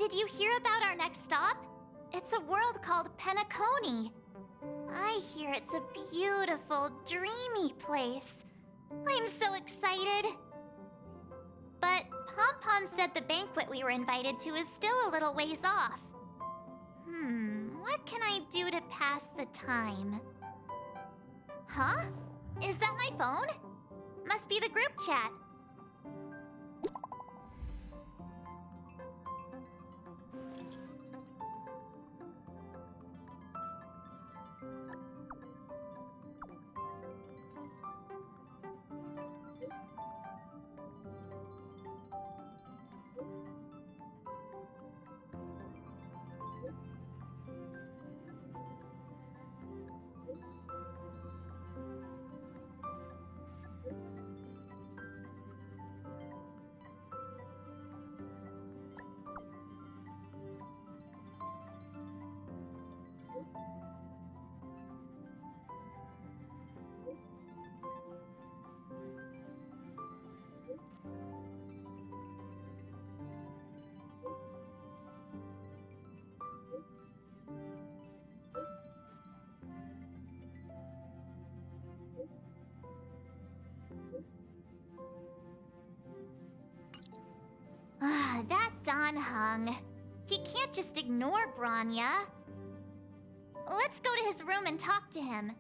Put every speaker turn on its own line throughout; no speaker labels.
Did you hear about our next stop? It's a world called Penacony. I hear it's a beautiful, dreamy place. I'm so excited. But Pom-Pom said the banquet we were invited to is still a little ways off. What can I do to pass the time? Huh? Is that my phone? Must be the group chat. That Don Hung. He can't just ignore Bronya. Let's go to his room and talk to him.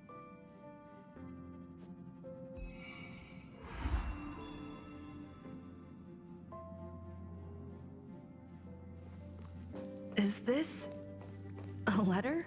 Is this a letter?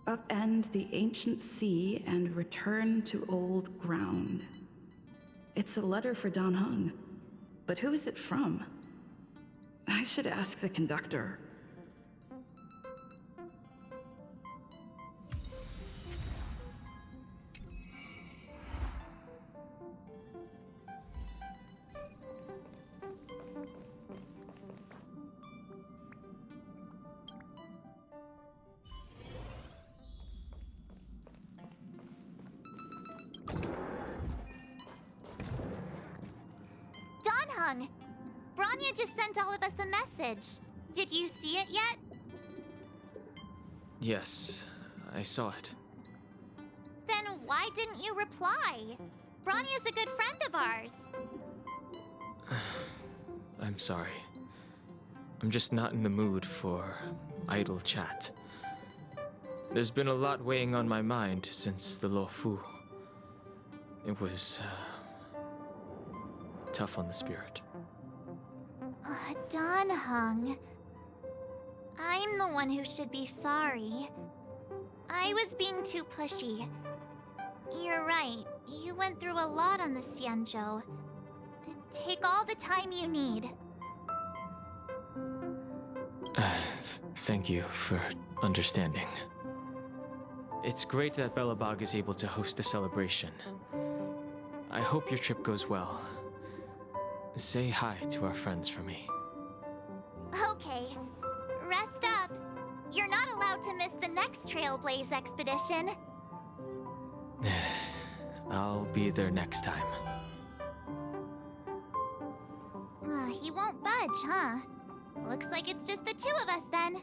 Upend the ancient sea and return to old ground. It's a letter for Don Hung, but who is it from? I should ask the conductor.
Bronya just sent all of us a message. Did you see it yet?
Yes, I saw it.
Then why didn't you reply? Bronya's a good friend of ours.
I'm sorry. I'm just not in the mood for idle chat. There's been a lot weighing on my mind since the Luofu. It was tough on the spirit.
Don Hung. I'm the one who should be sorry. I was being too pushy. You're right. You went through a lot on the Xianzhou. Take all the time you need.
Thank you for understanding. It's great that Belobog is able to host a celebration. I hope your trip goes well. Say hi to our friends for me.
Okay. Rest up. You're not allowed to miss the next Trailblaze expedition.
I'll be there next time.
He won't budge, huh? Looks like it's just the two of us then.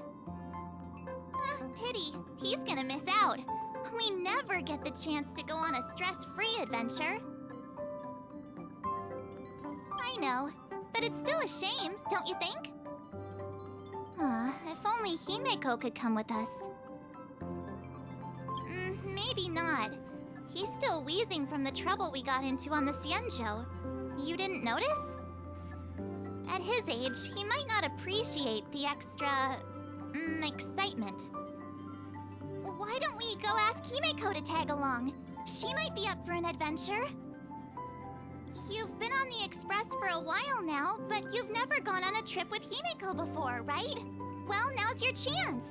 Pity. He's gonna miss out. We never get the chance to go on a stress-free adventure. I know, but it's still a shame, don't you think? If only Himeko could come with us. Maybe not. He's still wheezing from the trouble we got into on the Xianzhou. You didn't notice? At his age, he might not appreciate the extra... excitement. Why don't we go ask Himeko to tag along? She might be up for an adventure. You've been on the Express for a while now, but you've never gone on a trip with Himeko before, right? chance.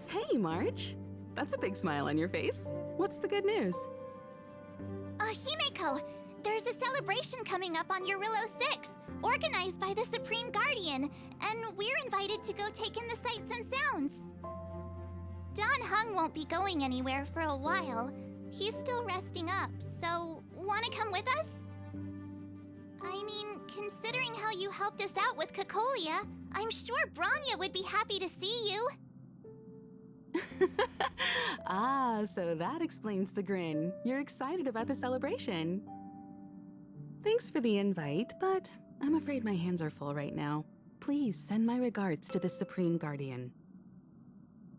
Hey, March. That's a big smile on your face. What's the good news?
Himeko, there's a celebration coming up on Eurillo 6, organized by the Supreme Guardian, and we're invited to go take in the sights and sounds. Don Hung won't be going anywhere for a while. He's still resting up, so wanna come with us? I mean, considering how you helped us out with Cocolia, I'm sure Branya would be happy to see you.
Ah, so that explains the grin. You're excited about the celebration. Thanks for the invite, but I'm afraid my hands are full right now. Please send my regards to the Supreme Guardian.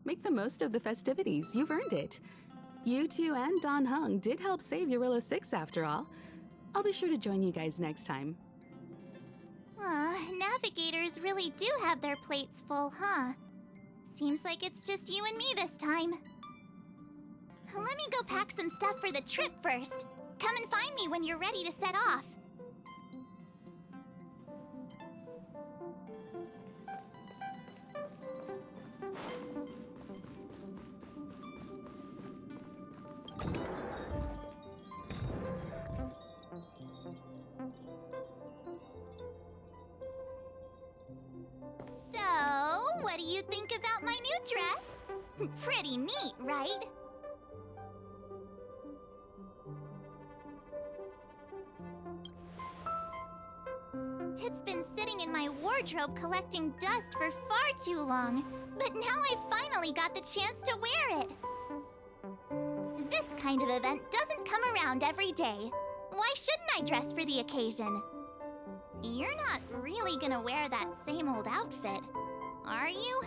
Make the most of the festivities. You've earned it. You two and Don Hung did help save Eurillo 6 after all. I'll be sure to join you guys next time.
Navigators really do have their plates full, huh? Seems like it's just you and me this time. Let me go pack some stuff for the trip first. Come and find me when you're ready to set off. So, what do you think about my new dress? Pretty neat, right? It's been sitting in my wardrobe collecting dust for far too long, but now I've finally got the chance to wear it. This kind of event doesn't come around every day. Why shouldn't I dress for the occasion? You're not really gonna wear that same old outfit, are you?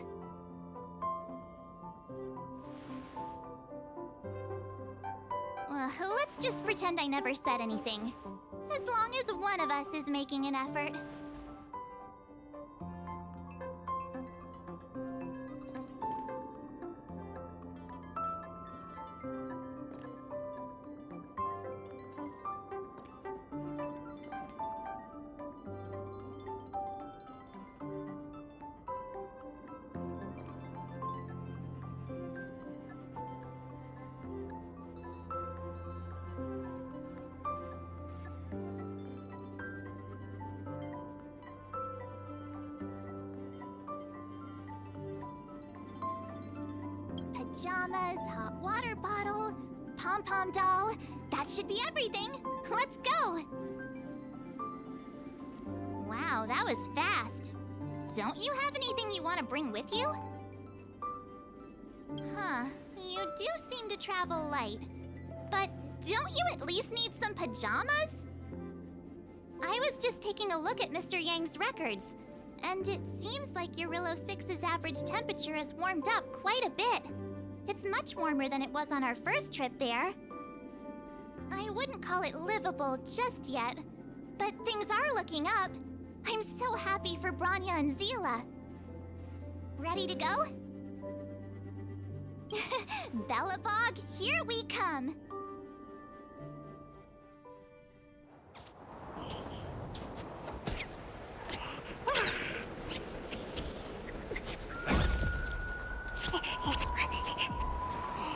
Let's just pretend I never said anything. As long as one of us is making an effort. Pajamas, hot water bottle, pom-pom doll. That should be everything. Let's go! Wow, that was fast. Don't you have anything you want to bring with you? Huh, you do seem to travel light. But don't you at least need some pajamas? I was just taking a look at Mr. Yang's records, and it seems like Eurillo 6's average temperature has warmed up quite a bit. It's much warmer than it was on our first trip there. I wouldn't call it livable just yet, but things are looking up. I'm so happy for Branya and Zila. Ready to go? Belobog, here we come!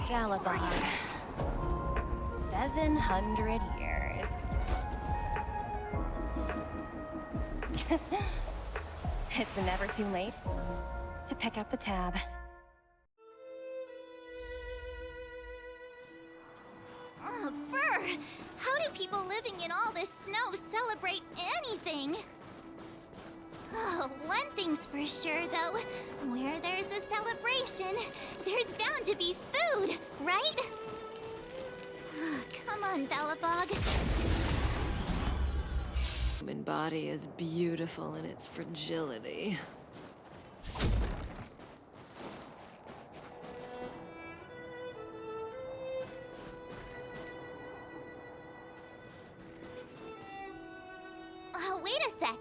Belobog. 700 years. It's never too late to pick up the tab.
Oh, brr! How do people living in all this snow celebrate anything? Oh, one thing's for sure, though. Where there's a celebration, there's bound to be food, right? Come on, Belobog.
Human body is beautiful in its fragility.
Oh, wait a sec.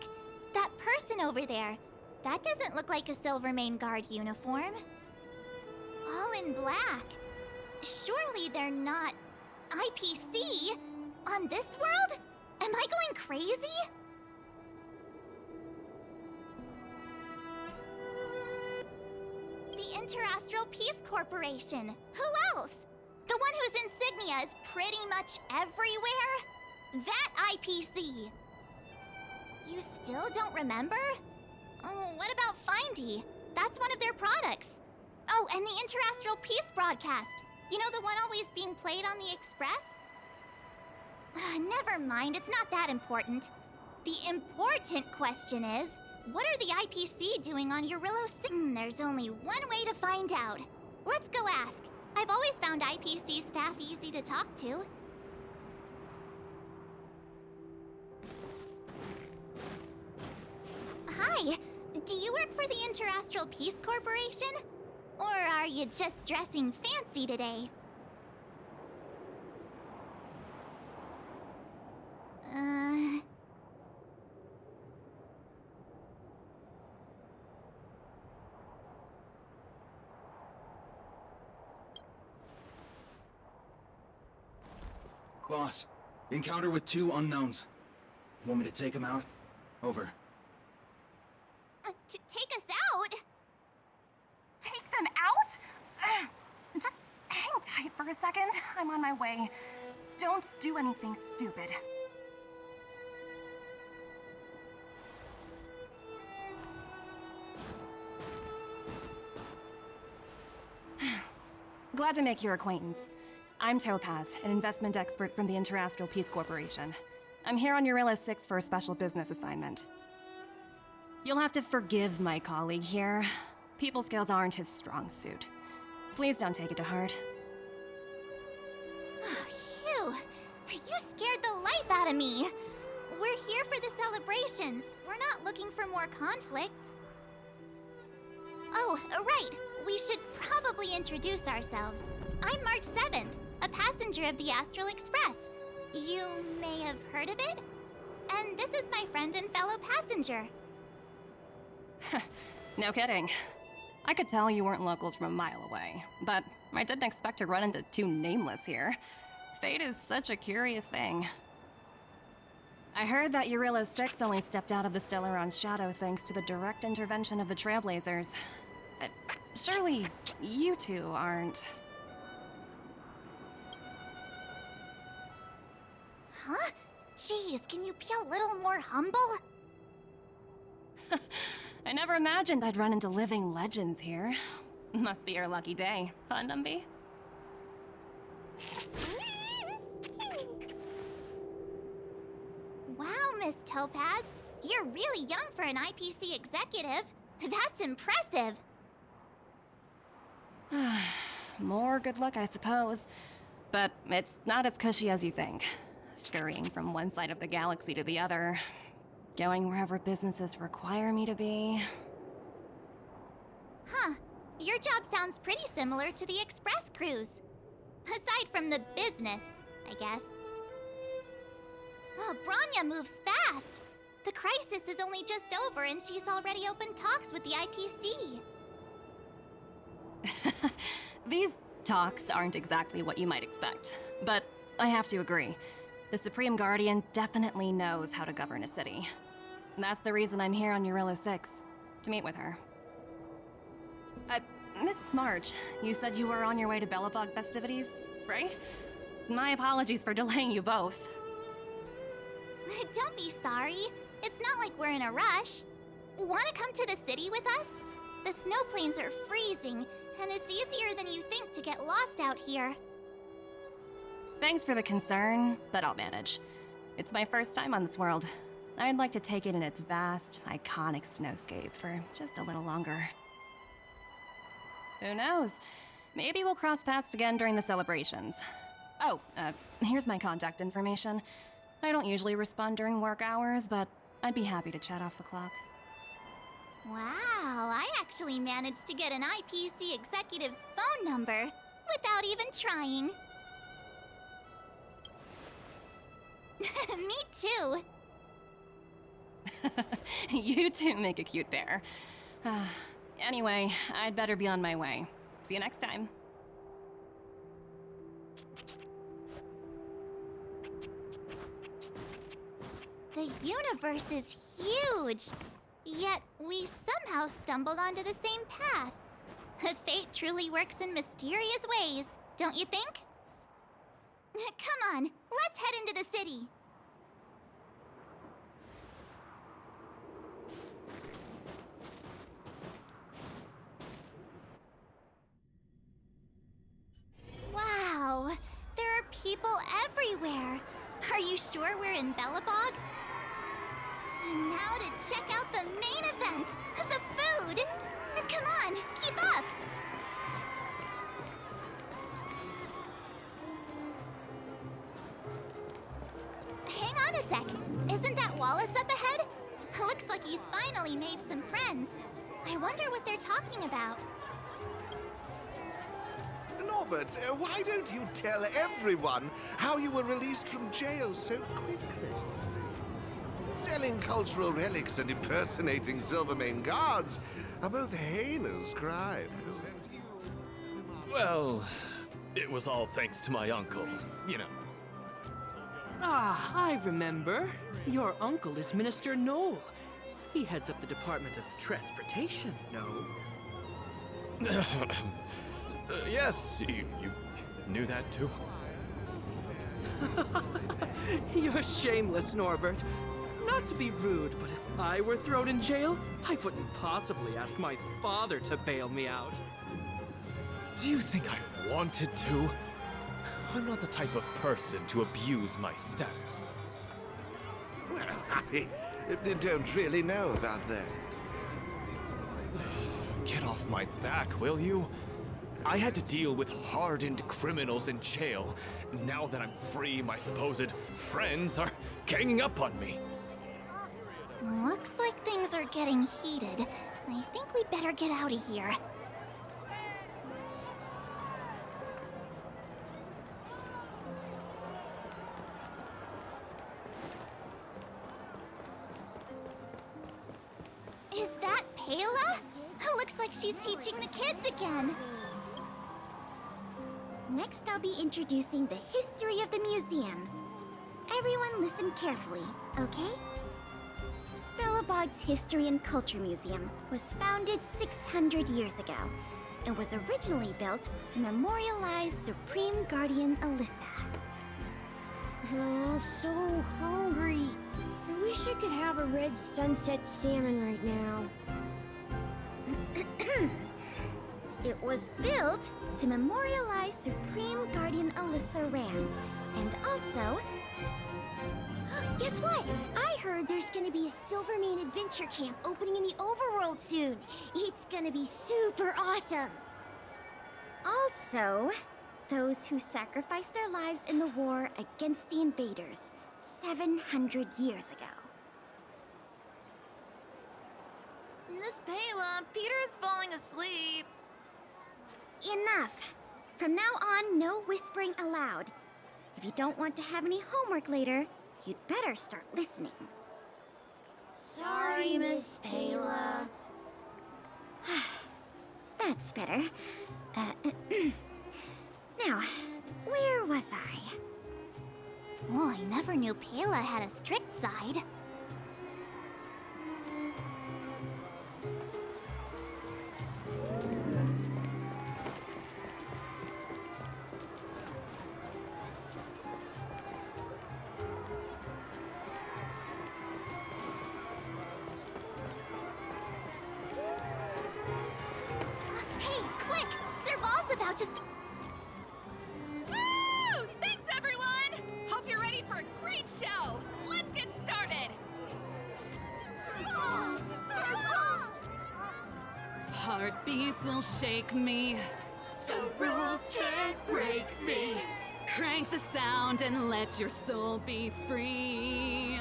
That person over there, that doesn't look like a Silvermane Guard uniform. All in black. Surely they're not IPC on this world? Am I going crazy? The Interastral Peace Corporation. Who else? The one whose insignia is pretty much everywhere? That IPC. You still don't remember? Oh, what about Findy? That's one of their products. Oh, and the Interastral Peace broadcast. You know, the one always being played on the Express? Never mind, it's not that important. The important question is, what are the IPC doing on Eurillo 6? There's only one way to find out. Let's go ask. I've always found IPC staff easy to talk to. Hi, do you work for the Interastral Peace Corporation? Or are you just dressing fancy today?
Boss, encounter with 2 unknowns. Want me to take them out? Over.
To take us out?
Take them out? Just hang tight for a second. I'm on my way. Don't do anything stupid. Glad to make your acquaintance. I'm Topaz, an investment expert from the Interastral Peace Corporation. I'm here on Eurillo 6 for a special business assignment. You'll have to forgive my colleague here. People skills aren't his strong suit. Please don't take it to heart.
Phew, you scared the life out of me. We're here for the celebrations. We're not looking for more conflicts. Oh, right. We should probably introduce ourselves. I'm March 7th, a passenger of the Astral Express. You may have heard of it? And this is my friend and fellow passenger.
No kidding. I could tell you weren't locals from a mile away, but I didn't expect to run into 2 nameless here. Fate is such a curious thing. I heard that Eurillo 6 only stepped out of the Stellaron's shadow thanks to the direct intervention of the Trailblazers. But surely you two aren't...
Huh? Jeez, can you be a little more humble?
I never imagined I'd run into living legends here. Must be your lucky day, huh, Numby?
Wow, Miss Topaz. You're really young for an IPC executive. That's impressive.
More good luck, I suppose. But it's not as cushy as you think. Scurrying from one side of the galaxy to the other. Going wherever businesses require me to be.
Huh. Your job sounds pretty similar to the Express cruise. Aside from the business, I guess. Oh, Branya moves fast. The crisis is only just over and she's already opened talks with the IPC.
These talks aren't exactly what you might expect. But I have to agree. The Supreme Guardian definitely knows how to govern a city. That's the reason I'm here on Eurillo 6, to meet with her. Miss March, you said you were on your way to Belobog festivities, right? My apologies for delaying you both.
Don't be sorry. It's not like we're in a rush. Want to come to the city with us? The snow plains are freezing, and it's easier than you think to get lost out here.
Thanks for the concern, but I'll manage. It's my first time on this world. I'd like to take it in its vast, iconic snowscape for just a little longer. Who knows? Maybe we'll cross paths again during the celebrations. Oh, here's my contact information. I don't usually respond during work hours, but I'd be happy to chat off the clock.
Wow, I actually managed to get an IPC executive's phone number without even trying. Me too.
You two make a cute pair. Anyway, I'd better be on my way. See you next time.
The universe is huge, yet we somehow stumbled onto the same path. Fate truly works in mysterious ways, don't you think? Come on, let's head into the city. Wow, there are people everywhere. Are you sure we're in Belobog? And now to check out the main event, the food. Come on, keep up. Hang on a sec. Isn't that Wallace up ahead? Looks like he's finally made some friends. I wonder what they're talking about.
Norbert, why don't you tell everyone how you were released from jail so quickly? Selling cultural relics and impersonating Silvermane guards are both heinous crimes.
Well, it was all thanks to my uncle, you know.
Ah, I remember. Your uncle is Minister Knoll. He heads up the Department of Transportation, no?
Yes, you knew that too?
You're shameless, Norbert. Not to be rude, but if I were thrown in jail, I wouldn't possibly ask my father to bail me out.
Do you think I wanted to? I'm not the type of person to abuse my status.
Well, I don't really know about that.
Get off my back, will you? I had to deal with hardened criminals in jail. Now that I'm free, my supposed friends are ganging up on me.
Looks like things are getting heated. I think we'd better get out of here. Is that Pela? Looks like she's teaching the kids again.
Next, I'll be introducing the history of the museum. Everyone listen carefully, okay? Belobog's History and Culture Museum was founded 600 years ago and was originally built to memorialize Supreme Guardian Alyssa.
I'm so hungry. I wish I could have a red sunset salmon right now.
It was built to memorialize Supreme Guardian Alyssa Rand, and also...
Guess what? I heard there's gonna be a Silvermane adventure camp opening in the overworld soon. It's gonna be super awesome.
Also, those who sacrificed their lives in the war against the invaders 700 years ago.
Miss Pela, Peter's falling asleep.
Enough! From now on, no whispering aloud. If you don't want to have any homework later, you'd better start listening.
Sorry, Miss Pela.
That's better. Now, where was I?
Oh, I never knew Pela had a strict side. Hey, quick! Serval's about to...
Woo! Thanks, everyone! Hope you're ready for a great show. Let's get started.
Serval! Serval!
Heartbeats will shake me.
So rules can't break me.
Crank the sound and let your soul be free.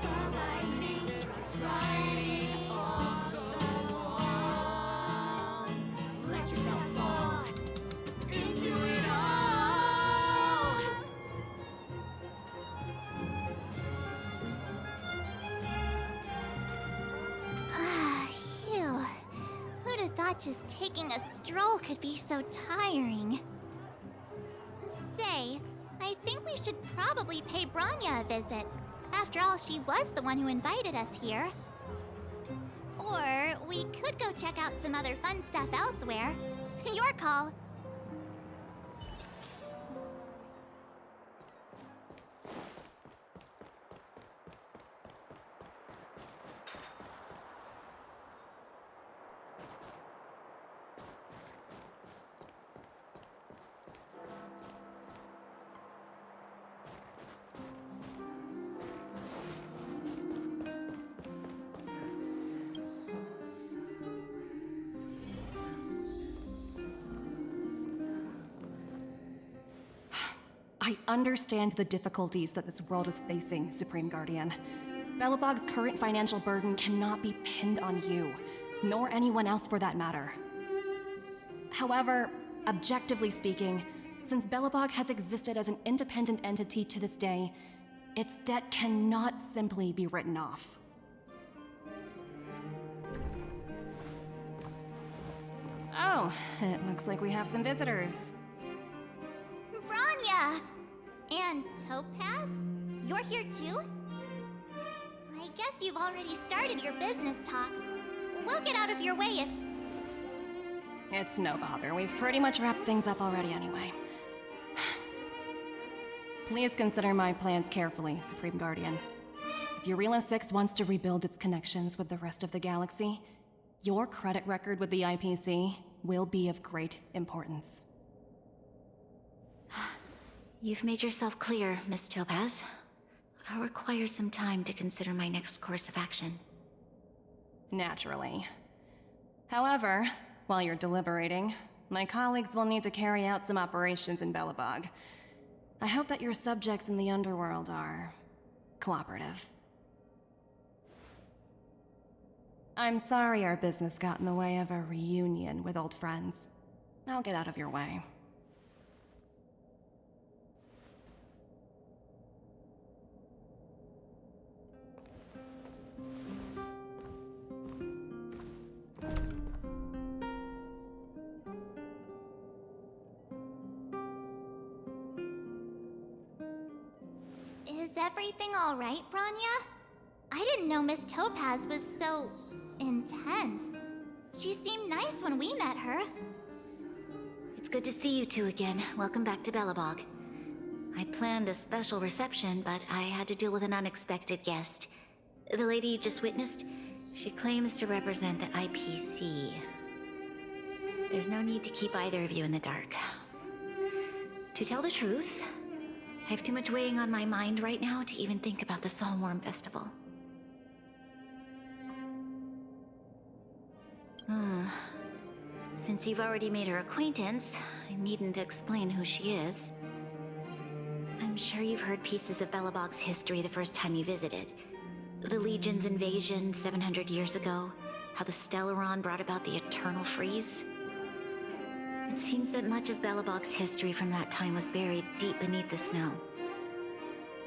The lightning strikes right off the wall. Let yourself fall into it all.
Ah, phew. Who'd have thought just taking a stroll could be so tiring? Say, I think we should probably pay Branya a visit. After all, she was the one who invited us here. Or we could go check out some other fun stuff elsewhere. Your call.
I understand the difficulties that this world is facing, Supreme Guardian. Belobog's current financial burden cannot be pinned on you, nor anyone else for that matter. However, objectively speaking, since Belobog has existed as an independent entity to this day, its debt cannot simply be written off. Oh, it looks like we have some visitors.
Branya! And Topaz? You're here too? I guess you've already started your business talks. We'll get out of your way if...
It's no bother. We've pretty much wrapped things up already anyway. Please consider my plans carefully, Supreme Guardian. If Eurilo 6 wants to rebuild its connections with the rest of the galaxy, your credit record with the IPC will be of great importance.
You've made yourself clear, Miss Topaz. I'll require some time to consider my next course of action.
Naturally. However, while you're deliberating, my colleagues will need to carry out some operations in Belobog. I hope that your subjects in the underworld are cooperative. I'm sorry our business got in the way of a reunion with old friends. I'll get out of your way.
Is everything all right, Branya? I didn't know Miss Topaz was so... intense. She seemed nice when we met her.
It's good to see you two again. Welcome back to Belobog. I'd planned a special reception, but I had to deal with an unexpected guest. The lady you just witnessed, she claims to represent the IPC. There's no need to keep either of you in the dark. To tell the truth, I have too much weighing on my mind right now to even think about the Solwarm Festival. Since you've already made her acquaintance, I needn't explain who she is. I'm sure you've heard pieces of Belobog's history the first time you visited. The Legion's invasion 700 years ago, how the Stellaron brought about the Eternal Freeze. It seems that much of Belobog's history from that time was buried deep beneath the snow.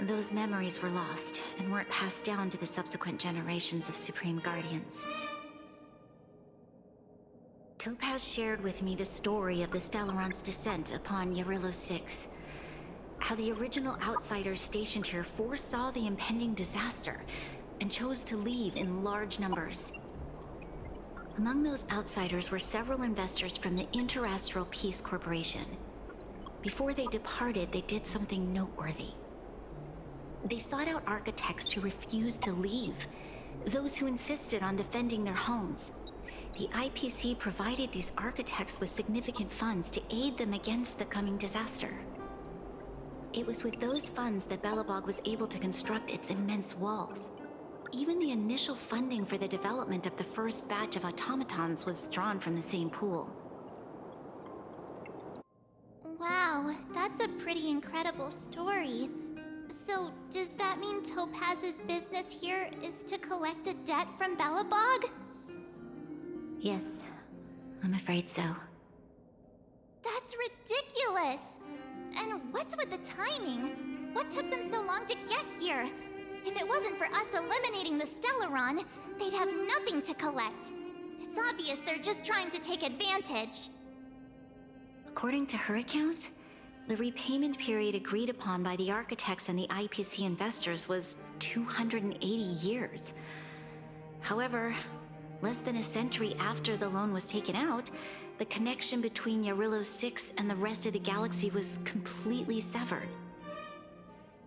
Those memories were lost and weren't passed down to the subsequent generations of Supreme Guardians. Topaz shared with me the story of the Stellaron's descent upon Eurilo 6. How the original outsiders stationed here foresaw the impending disaster and chose to leave in large numbers. Among those outsiders were several investors from the Interastral Peace Corporation. Before they departed, they did something noteworthy. They sought out architects who refused to leave, those who insisted on defending their homes. The IPC provided these architects with significant funds to aid them against the coming disaster. It was with those funds that Belobog was able to construct its immense walls. Even the initial funding for the development of the first batch of automatons was drawn from the same pool.
Wow, that's a pretty incredible story. So, does that mean Topaz's business here is to collect a debt from Belobog?
Yes, I'm afraid so.
That's ridiculous! And what's with the timing? What took them so long to get here? If it wasn't for us eliminating the Stellaron, they'd have nothing to collect. It's obvious they're just trying to take advantage.
According to her account, the repayment period agreed upon by the architects and the IPC investors was 280 years. However, less than a century after the loan was taken out, the connection between Yarillo 6 and the rest of the galaxy was completely severed.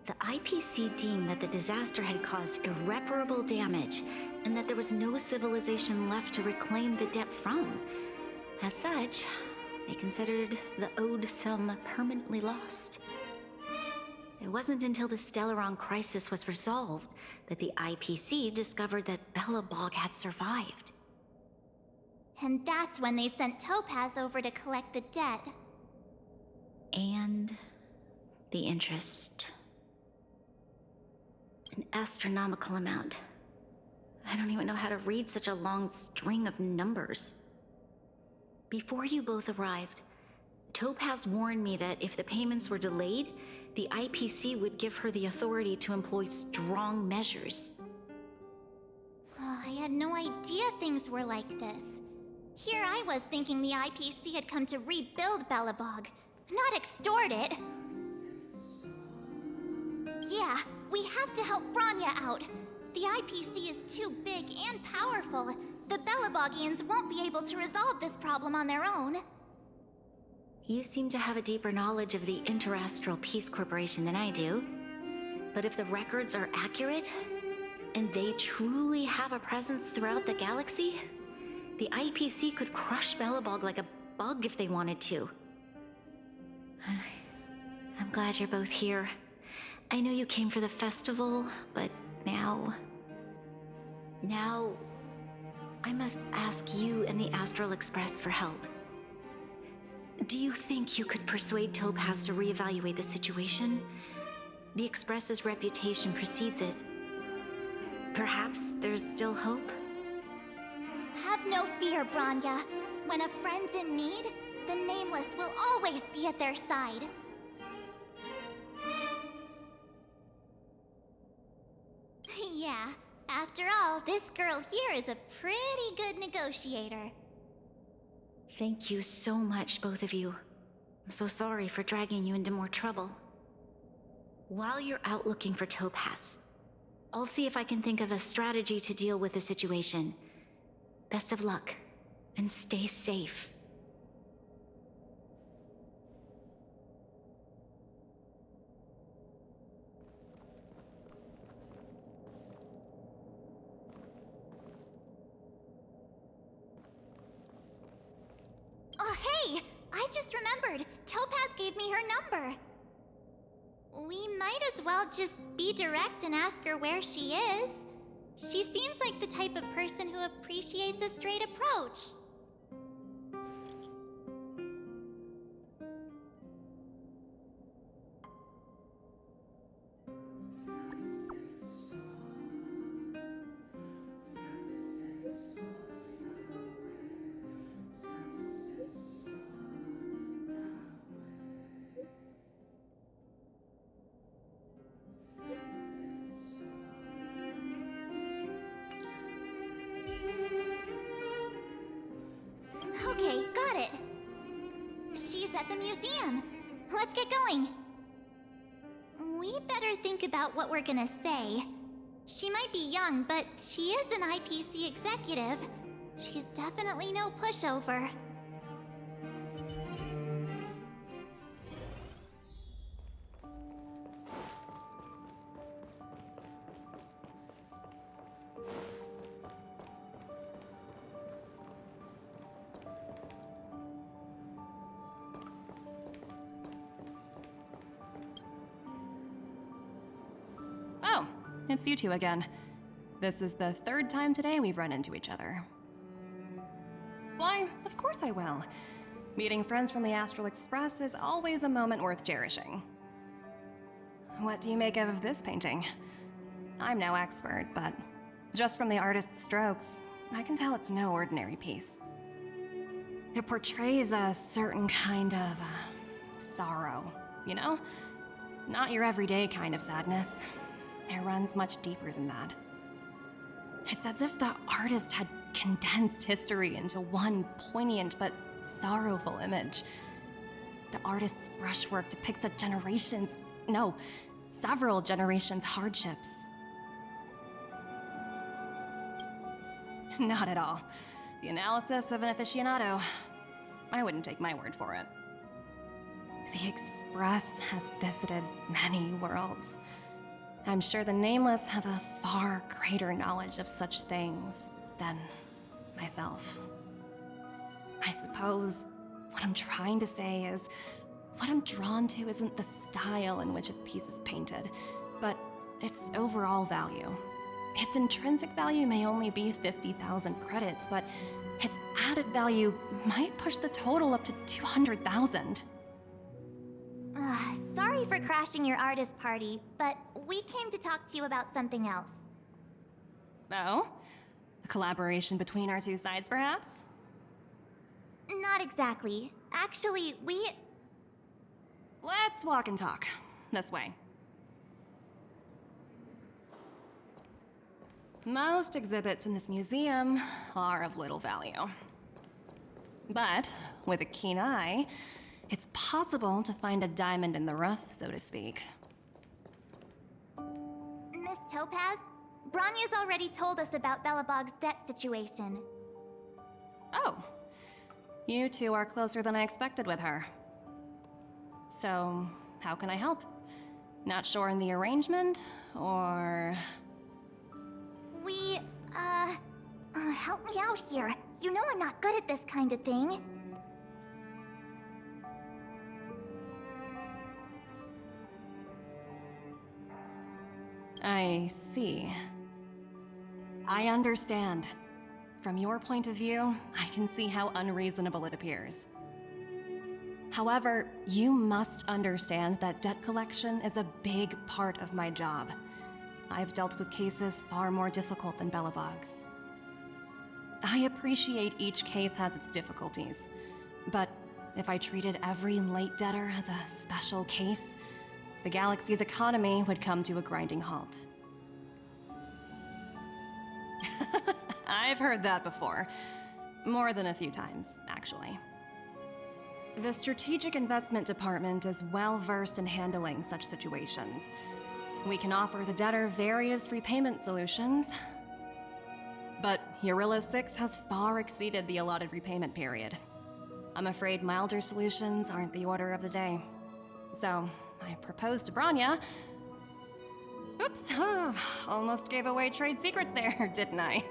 The IPC deemed that the disaster had caused irreparable damage and that there was no civilization left to reclaim the debt from. As such, they considered the owed sum permanently lost. It wasn't until the Stellaron crisis was resolved that the IPC discovered that Belobog had survived.
And that's when they sent Topaz over to collect the debt.
And the interest. An astronomical amount. I don't even know how to read such a long string of numbers. Before you both arrived, Topaz warned me that if the payments were delayed, the IPC would give her the authority to employ strong measures.
Oh, I had no idea things were like this. Here I was thinking the IPC had come to rebuild Belobog, not extort it. Yeah, we have to help Bronya out. The IPC is too big and powerful. The Belobogians won't be able to resolve this problem on their own.
You seem to have a deeper knowledge of the Interastral Peace Corporation than I do. But if the records are accurate, and they truly have a presence throughout the galaxy, the IPC could crush Belobog like a bug if they wanted to. I'm glad you're both here. I know you came for the festival, but now I must ask you and the Astral Express for help. Do you think you could persuade Topaz to reevaluate the situation? The Express's reputation precedes it. Perhaps there's still hope?
Have no fear, Bronya. When a friend's in need, the Nameless will always be at their side. Yeah, after all, this girl here is a pretty good negotiator.
Thank you so much, both of you. I'm so sorry for dragging you into more trouble. While you're out looking for Topaz, I'll see if I can think of a strategy to deal with the situation. Best of luck, and stay safe.
Oh, hey! I just remembered! Topaz gave me her number! We might as well just be direct and ask her where she is. She seems like the type of person who appreciates a straight approach. Okay, got it. She's at the museum. Let's get going. We better think about what we're gonna say. She might be young, but she is an IPC executive. She's definitely no pushover.
Oh, it's you two again. This is the third time today we've run into each other. Why, of course I will. Meeting friends from the Astral Express is always a moment worth cherishing. What do you make of this painting? I'm no expert, but just from the artist's strokes, I can tell it's no ordinary piece. It portrays a certain kind of sorrow, you know? Not your everyday kind of sadness. It runs much deeper than that. It's as if the artist had condensed history into one poignant but sorrowful image. The artist's brushwork depicts several generations' hardships, Not at all. The analysis of an aficionado. I wouldn't take my word for it. The Express has visited many worlds. I'm sure the Nameless have a far greater knowledge of such things than myself. I suppose what I'm trying to say is, what I'm drawn to isn't the style in which a piece is painted, but its overall value. Its intrinsic value may only be 50,000 credits, but its added value might push the total up to 200,000.
Sorry for crashing your artist party, but we came to talk to you about something else.
Oh? A collaboration between our two sides, perhaps?
Not exactly. Actually,
Let's walk and talk. This way. Most exhibits in this museum are of little value. But with a keen eye, it's possible to find a diamond in the rough, so to speak.
Miss Topaz, Bronya's already told us about Belobog's debt situation.
Oh. You two are closer than I expected with her. So, how can I help? Not sure in the arrangement, or...
Help me out here. You know I'm not good at this kind of thing.
I see. I understand. From your point of view, I can see how unreasonable it appears. However, you must understand that debt collection is a big part of my job. I've dealt with cases far more difficult than Belobog's. I appreciate each case has its difficulties, but if I treated every late debtor as a special case, the galaxy's economy would come to a grinding halt. I've heard that before. More than a few times, actually. The Strategic Investment Department is well versed in handling such situations. We can offer the debtor various repayment solutions, but Eurillo 6 has far exceeded the allotted repayment period. I'm afraid milder solutions aren't the order of the day. So, I proposed to Bronya. Oops, almost gave away trade secrets there, didn't I?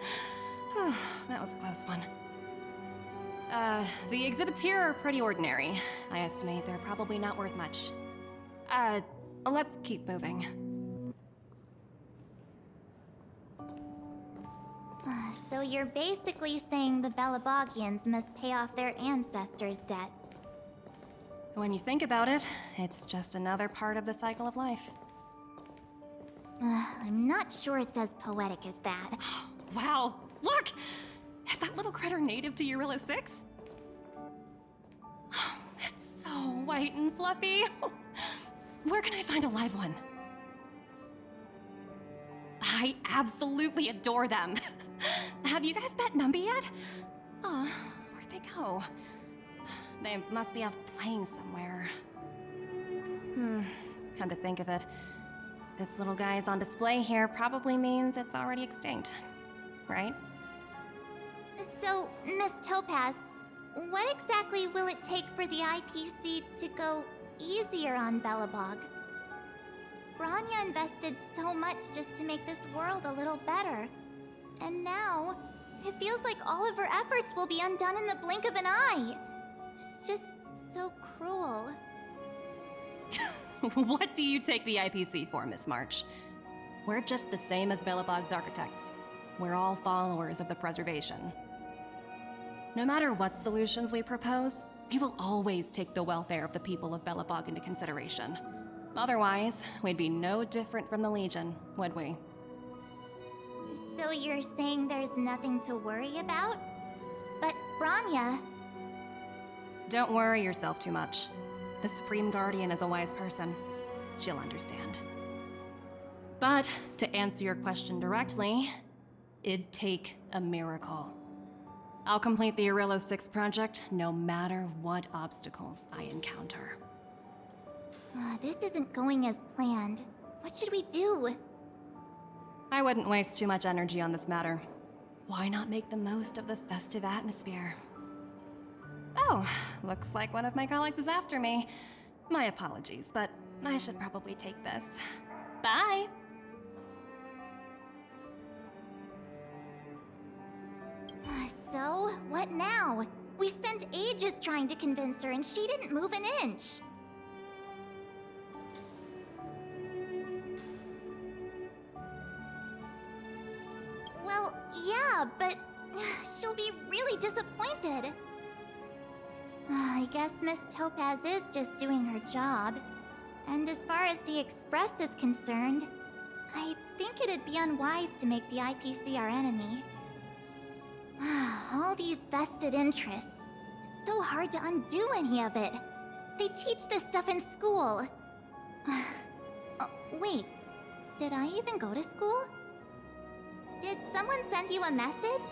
That was a close one. The exhibits here are pretty ordinary. I estimate they're probably not worth much. Let's keep moving.
So you're basically saying the Belobogians must pay off their ancestors' debts.
When you think about it, it's just another part of the cycle of life.
I'm not sure it's as poetic as that.
Wow, look! Is that little critter native to Eurillo 6? It's so white and fluffy. Where can I find a live one? I absolutely adore them. Have you guys met Numby yet? Oh, where'd they go? They must be off playing somewhere. Come to think of it, this little guy is on display here probably means it's already extinct, right?
So, Miss Topaz, what exactly will it take for the IPC to go easier on Belobog? Bronya invested so much just to make this world a little better. And now, it feels like all of her efforts will be undone in the blink of an eye. It's just so cruel.
What do you take the IPC for, Miss March? We're just the same as Belobog's architects. We're all followers of the preservation. No matter what solutions we propose, we will always take the welfare of the people of Belobog into consideration. Otherwise, we'd be no different from the Legion, would we?
So you're saying there's nothing to worry about? But Bronya...
Don't worry yourself too much. The Supreme Guardian is a wise person. She'll understand. But, to answer your question directly, it'd take a miracle. I'll complete the Eurillo 6 project no matter what obstacles I encounter.
This isn't going as planned. What should we do?
I wouldn't waste too much energy on this matter. why not make the most of the festive atmosphere? Oh, looks like one of my colleagues is after me. My apologies, but I should probably take this. Bye!
So, what now? We spent ages trying to convince her and she didn't move an inch. Well, yeah, but she'll be really disappointed. I guess Miss Topaz is just doing her job. And as far as the Express is concerned, I think it'd be unwise to make the IPC our enemy. All these vested interests. So hard to undo any of it. They teach this stuff in school. Oh, wait, did I even go to school? Did someone send you a message?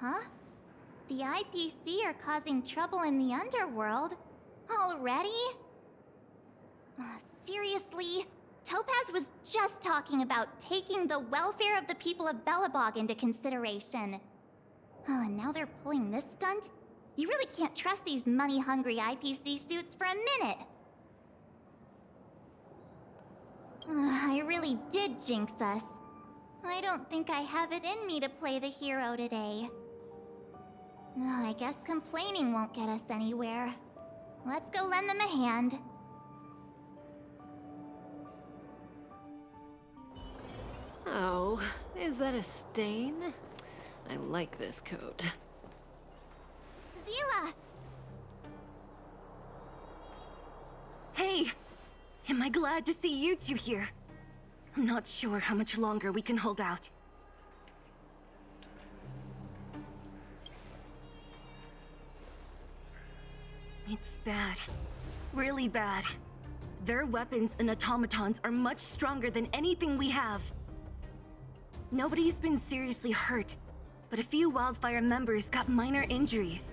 Huh? The IPC are causing trouble in the underworld? Already? Seriously? Topaz was just talking about taking the welfare of the people of Belobog into consideration. And now they're pulling this stunt? You really can't trust these money-hungry IPC suits for a minute. I really did jinx us. I don't think I have it in me to play the hero today. I guess complaining won't get us anywhere. Let's go lend them a hand.
Oh, is that a stain? I like this coat.
Zila!
Hey! Am I glad to see you two here? I'm not sure how much longer we can hold out. It's bad. Really bad. Their weapons and automatons are much stronger than anything we have. Nobody's been seriously hurt, but a few Wildfire members got minor injuries.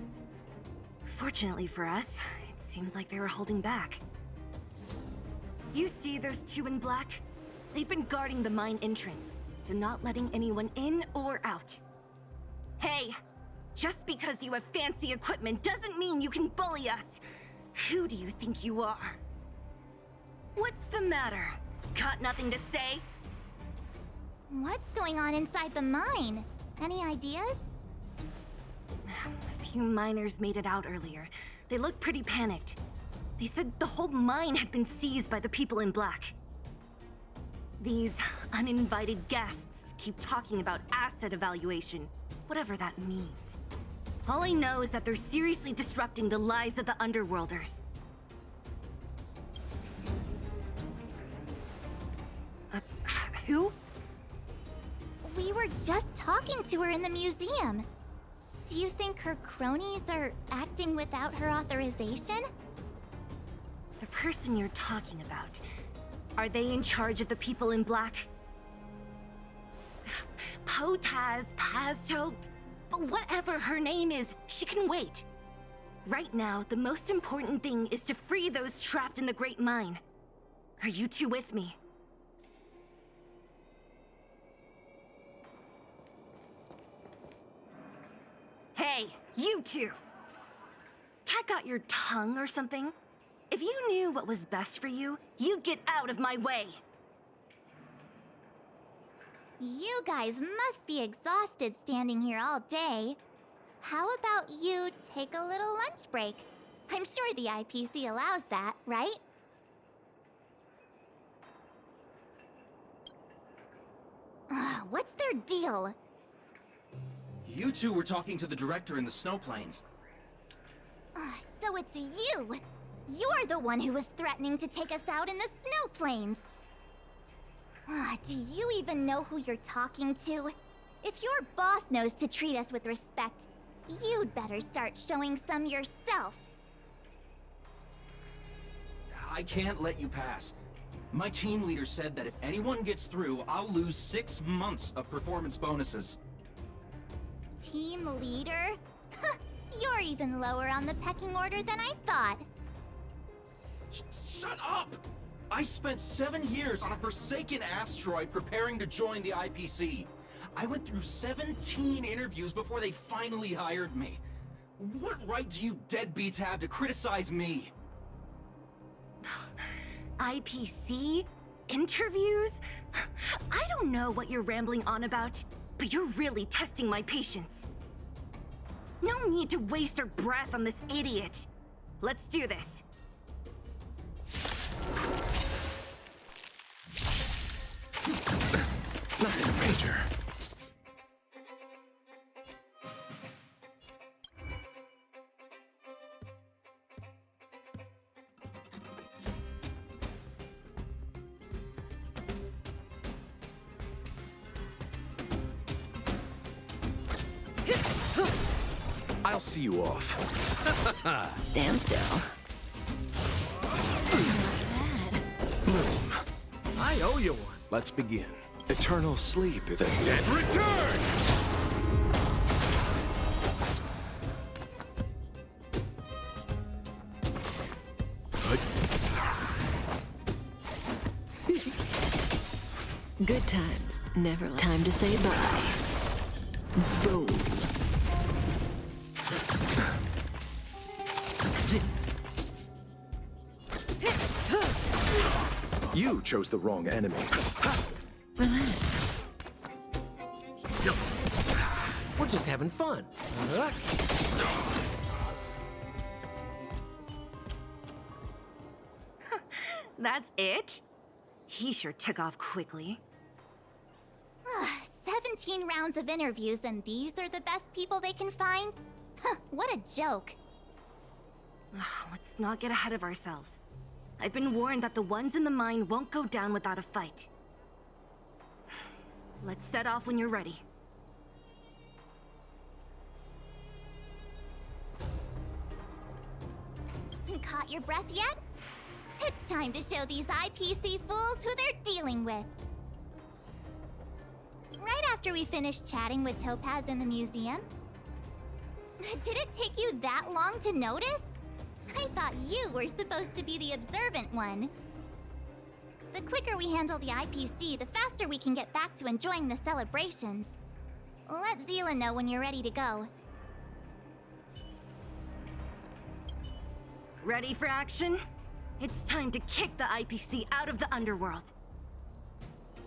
Fortunately for us, it seems like they were holding back. You see those two in black? They've been guarding the mine entrance. They're not letting anyone in or out. Hey! Just because you have fancy equipment doesn't mean you can bully us! Who do you think you are? What's the matter? Got nothing to say?
What's going on inside the mine? Any ideas?
A few miners made it out earlier. They looked pretty panicked. They said the whole mine had been seized by the people in black. These uninvited guests keep talking about asset evaluation, whatever that means. All I know is that they're seriously disrupting the lives of the Underworlders. Who?
We were just talking to her in the museum. Do you think her cronies are acting without her authorization?
The person you're talking about, are they in charge of the people in black? Potaz, Pazto, whatever her name is, she can wait. Right now, the most important thing is to free those trapped in the Great Mine. Are you two with me? Hey, you two! Cat got your tongue or something? If you knew what was best for you, you'd get out of my way!
You guys must be exhausted standing here all day. How about you take a little lunch break? I'm sure the IPC allows that, right? What's their deal?
You two were talking to the director in the snow plains.
So it's you! You're the one who was threatening to take us out in the snow plains. Do you even know who you're talking to? If your boss knows to treat us with respect, you'd better start showing some yourself.
I can't let you pass. My team leader said that if anyone gets through, I'll lose 6 months of performance bonuses.
Team leader? You're even lower on the pecking order than I thought.
Shut up! I spent 7 years on a forsaken asteroid preparing to join the IPC. I went through 17 interviews before they finally hired me. What right do you deadbeats have to criticize me?
IPC? Interviews? I don't know what you're rambling on about, but you're really testing my patience. No need to waste our breath on this idiot. Let's do this.
Nothing major. I'll see you off.
Stand still.
I owe you one. Let's begin. Eternal sleep. The dead return!
Good times. Never time to say bye. Boom.
You chose the wrong enemy.
Relax.
We're just having fun.
That's it? He sure took off quickly.
17 rounds of interviews and these are the best people they can find? What a joke.
Let's not get ahead of ourselves. I've been warned that the ones in the mine won't go down without a fight. Let's set off when you're ready.
Caught your breath yet? It's time to show these IPC fools who they're dealing with. Right after we finished chatting with Topaz in the museum. Did it take you that long to notice? I thought you were supposed to be the observant one. The quicker we handle the IPC, the faster we can get back to enjoying the celebrations. Let Zila know when you're ready to go.
Ready for action? It's time to kick the IPC out of the underworld.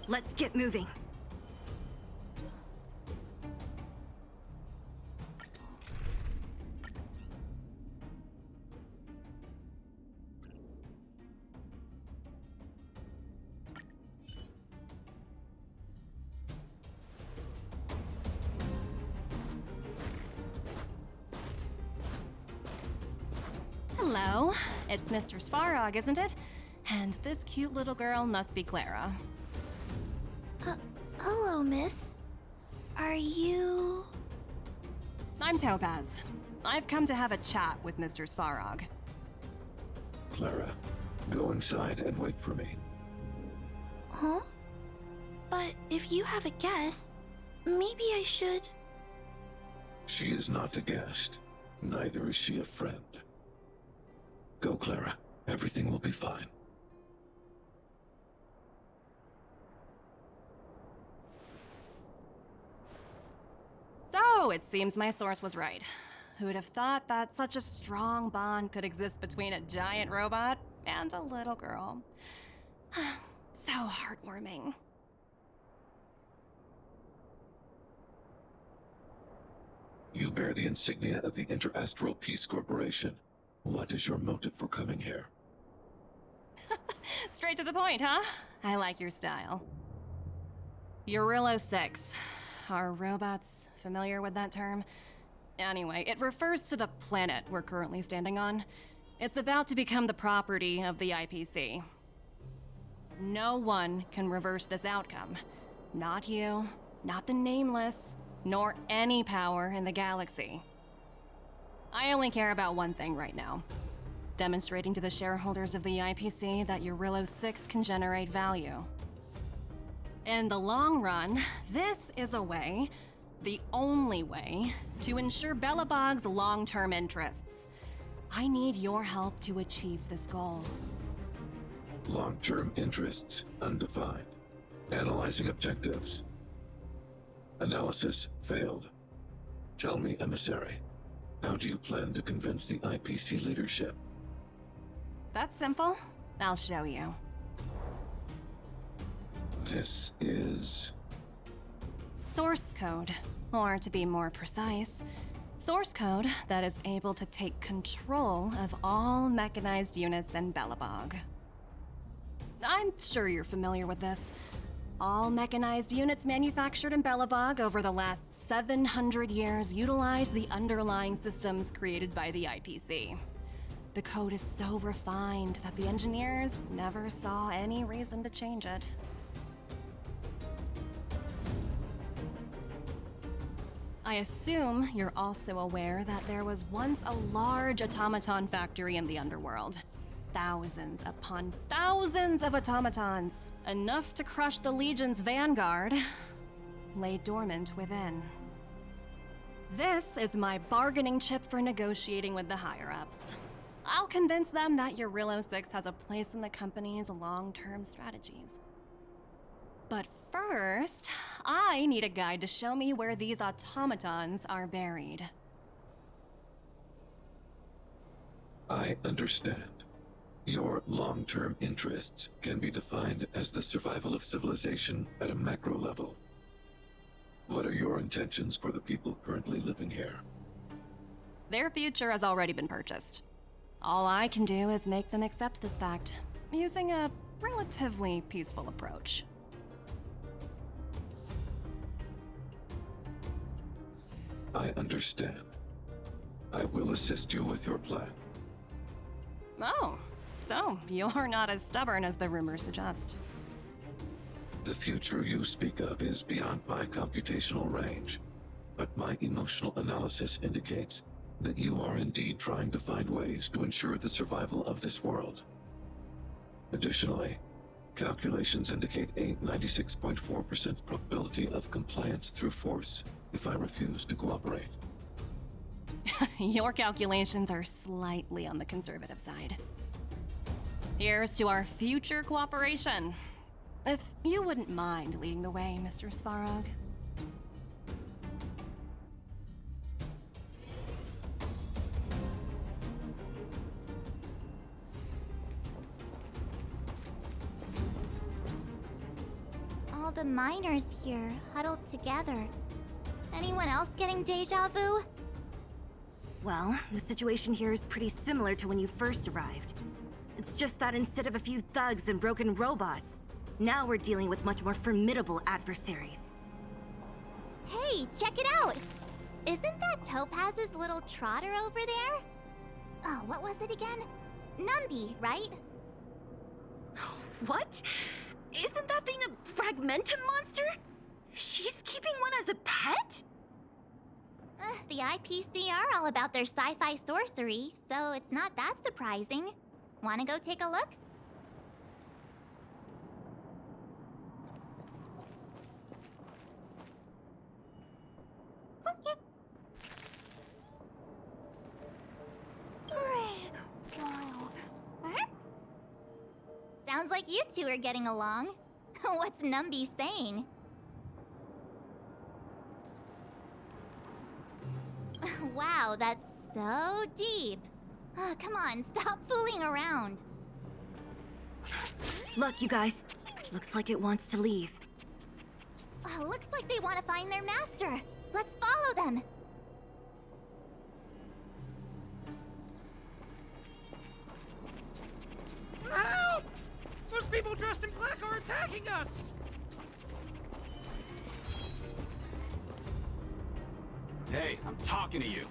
Let's get moving.
Hello, it's Mr. Svarog, isn't it? And this cute little girl must be Clara.
Hello, miss. Are you...
I'm Topaz. I've come to have a chat with Mr. Svarog.
Clara, go inside and wait for me.
Huh? But if you have a guest, maybe I should...
She is not a guest. Neither is she a friend. Go, Clara. Everything will be fine.
So, it seems my source was right. Who would have thought that such a strong bond could exist between a giant robot and a little girl? So heartwarming.
You bear the insignia of the Interastral Peace Corporation. What is your motive for coming here?
Straight to the point, huh? I like your style. Eurillo 6. Are robots familiar with that term? Anyway, it refers to the planet we're currently standing on. It's about to become the property of the IPC. No one can reverse this outcome. Not you, not the Nameless, nor any power in the galaxy. I only care about one thing right now. Demonstrating to the shareholders of the IPC that Eurillo 6 can generate value. In the long run, this is a way, the only way, to ensure Belobog's long-term interests. I need your help to achieve this goal.
Long-term interests undefined. Analyzing objectives. Analysis failed. Tell me, Emissary, how do you plan to convince the IPC leadership?
That's simple. I'll show you.
This is...
Source code. Or to be more precise, source code that is able to take control of all mechanized units in Belobog. I'm sure you're familiar with this. All mechanized units manufactured in Belobog over the last 700 years utilize the underlying systems created by the IPC. The code is so refined that the engineers never saw any reason to change it. I assume you're also aware that there was once a large automaton factory in the underworld. Thousands upon thousands of automatons, enough to crush the Legion's vanguard, lay dormant within. This is my bargaining chip for negotiating with the higher-ups. I'll convince them that Eurillo 6 has a place in the company's long-term strategies. But first, I need a guide to show me where these automatons are buried.
I understand. Your long-term interests can be defined as the survival of civilization at a macro level. What are your intentions for the people currently living here?
Their future has already been purchased. All I can do is make them accept this fact, using a relatively peaceful approach.
I understand. I will assist you with your plan.
Oh, so you're not as stubborn as the rumors suggest.
The future you speak of is beyond my computational range, but my emotional analysis indicates that you are indeed trying to find ways to ensure the survival of this world. Additionally, calculations indicate a 96.4% probability of compliance through force if I refuse to cooperate.
Your calculations are slightly on the conservative side. Here's to our future cooperation. If you wouldn't mind leading the way, Mr. Svarog.
All the miners here, huddled together. Anyone else getting deja vu?
Well, the situation here is pretty similar to when you first arrived. It's just that instead of a few thugs and broken robots, now we're dealing with much more formidable adversaries.
Hey, check it out! Isn't that Topaz's little trotter over there? Oh, what was it again? Numby, right?
What? Isn't that thing a fragmentum monster? She's keeping one as a pet?
The IPC are all about their sci-fi sorcery, so it's not that surprising. Wanna go take a look? Sounds like you two are getting along. What's Numby saying? Wow, that's so deep. Come on, stop fooling around.
Look, you guys. Looks like it wants to leave.
Looks like they want to find their master. Let's follow them.
Help! Those people dressed in black are attacking us!
Hey, I'm talking to you.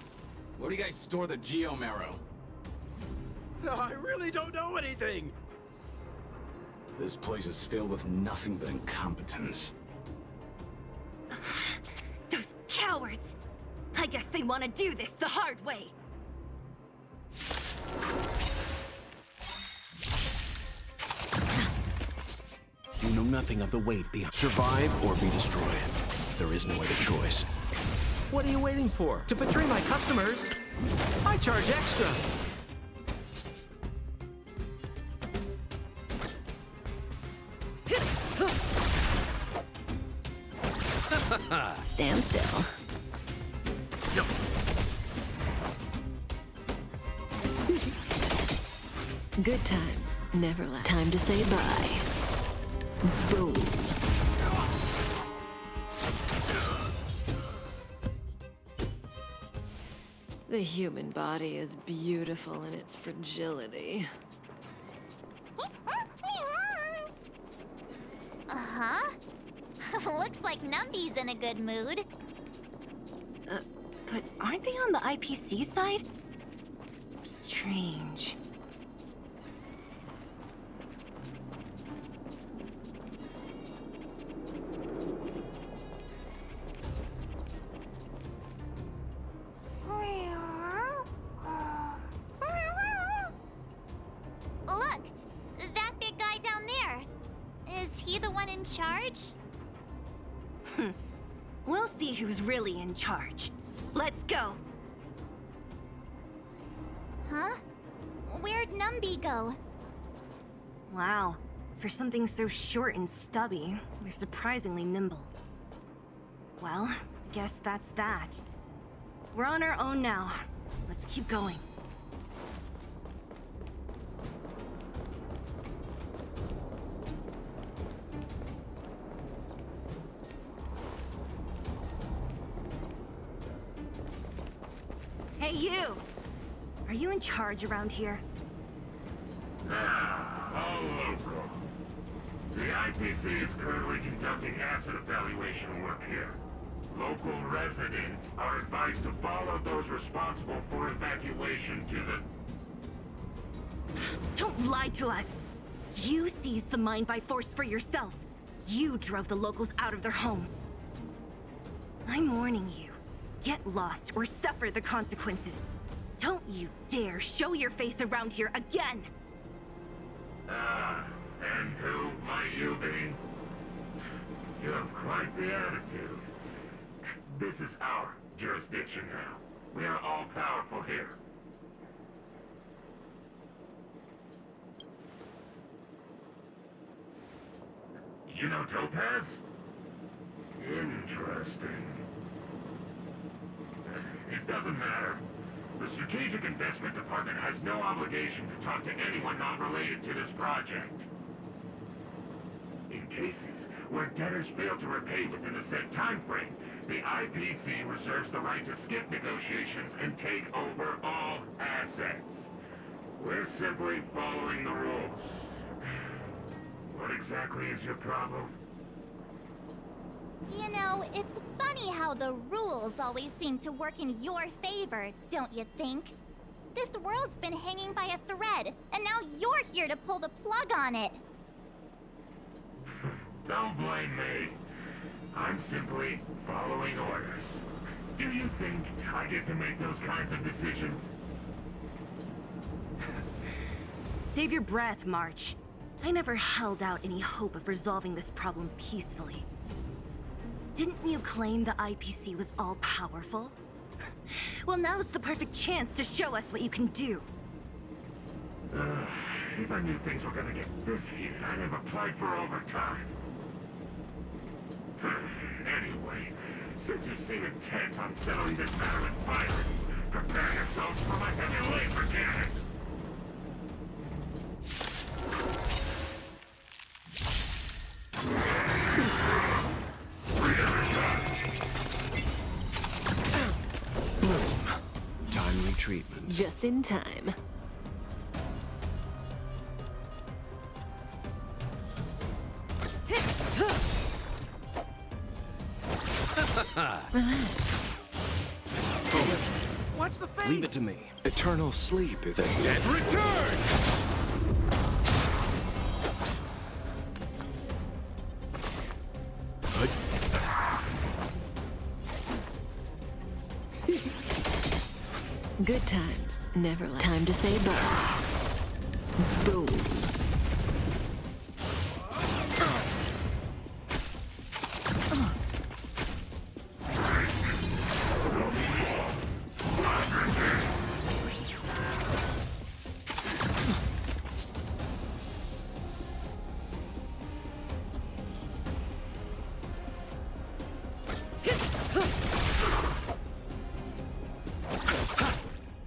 Where do you guys store the Geomarrow?
I really don't know anything.
This place is filled with nothing but incompetence.
Those cowards! I guess they want to do this the hard way.
You know nothing of the weight behind. Survive or be destroyed. There is no other choice.
What are you waiting for? To betray my customers? I charge extra.
Stand still. Good times never last. Time to say bye. Boom. The human body is beautiful in its fragility.
Uh-huh. Looks like Numby's in a good mood.
But aren't they on the IPC side? Strange.
Look! That big guy down there. Is he the one in charge?
We'll see who's really in charge. Let's go.
Huh? Where'd Numby go?
Wow. For something so short and stubby, they're surprisingly nimble. Well, guess that's that. We're on our own now. Let's keep going. Hey, you! Are you in charge around here?
All local. The IPC is currently conducting asset evaluation work here. Local residents are advised to follow those responsible for evacuation to the...
Don't lie to us! You seized the mine by force for yourself. You drove the locals out of their homes. I'm warning you. Get lost or suffer the consequences. Don't you dare show your face around here again!
And who might you be? You have quite the attitude. This is our jurisdiction now. We are all powerful here. You know Topaz? Interesting. It doesn't matter. The Strategic Investment Department has no obligation to talk to anyone not related to this project. In cases where debtors fail to repay within a set time frame, the IPC reserves the right to skip negotiations and take over all assets. We're simply following the rules. What exactly is your problem?
You know, it's funny how the rules always seem to work in your favor, don't you think? This world's been hanging by a thread, and now you're here to pull the plug on it.
Don't blame me. I'm simply following orders. Do you think I get to make those kinds of decisions?
Save your breath, March. I never held out any hope of resolving this problem peacefully. Didn't you claim the IPC was all-powerful? Well, now's the perfect chance to show us what you can do.
If I knew things were gonna get this heated, I'd have applied for overtime. Anyway, since you seem intent on settling this matter with violence, prepare yourselves for my heavy laser cannon.
Timely treatment.
Just in time.
Relax. What Watch the face!
Leave it to me.
Eternal sleep is
The dead returns!
Good times, never last. Time to say bye. Boom.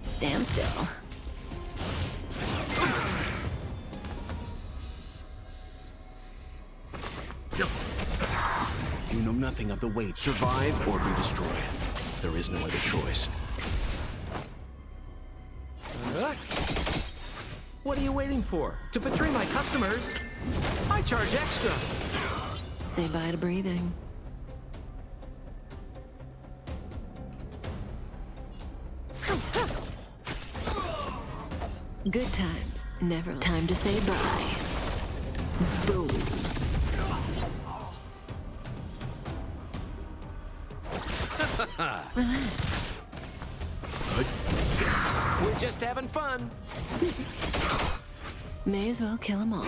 Stand still.
You know nothing of the weight. Survive or be destroyed. There is no other choice.
What are you waiting for? To betray my customers? I charge extra.
Say bye to breathing. Good times, never. Time to say bye. Boom. Relax.
We're just having fun.
May as well kill 'em all.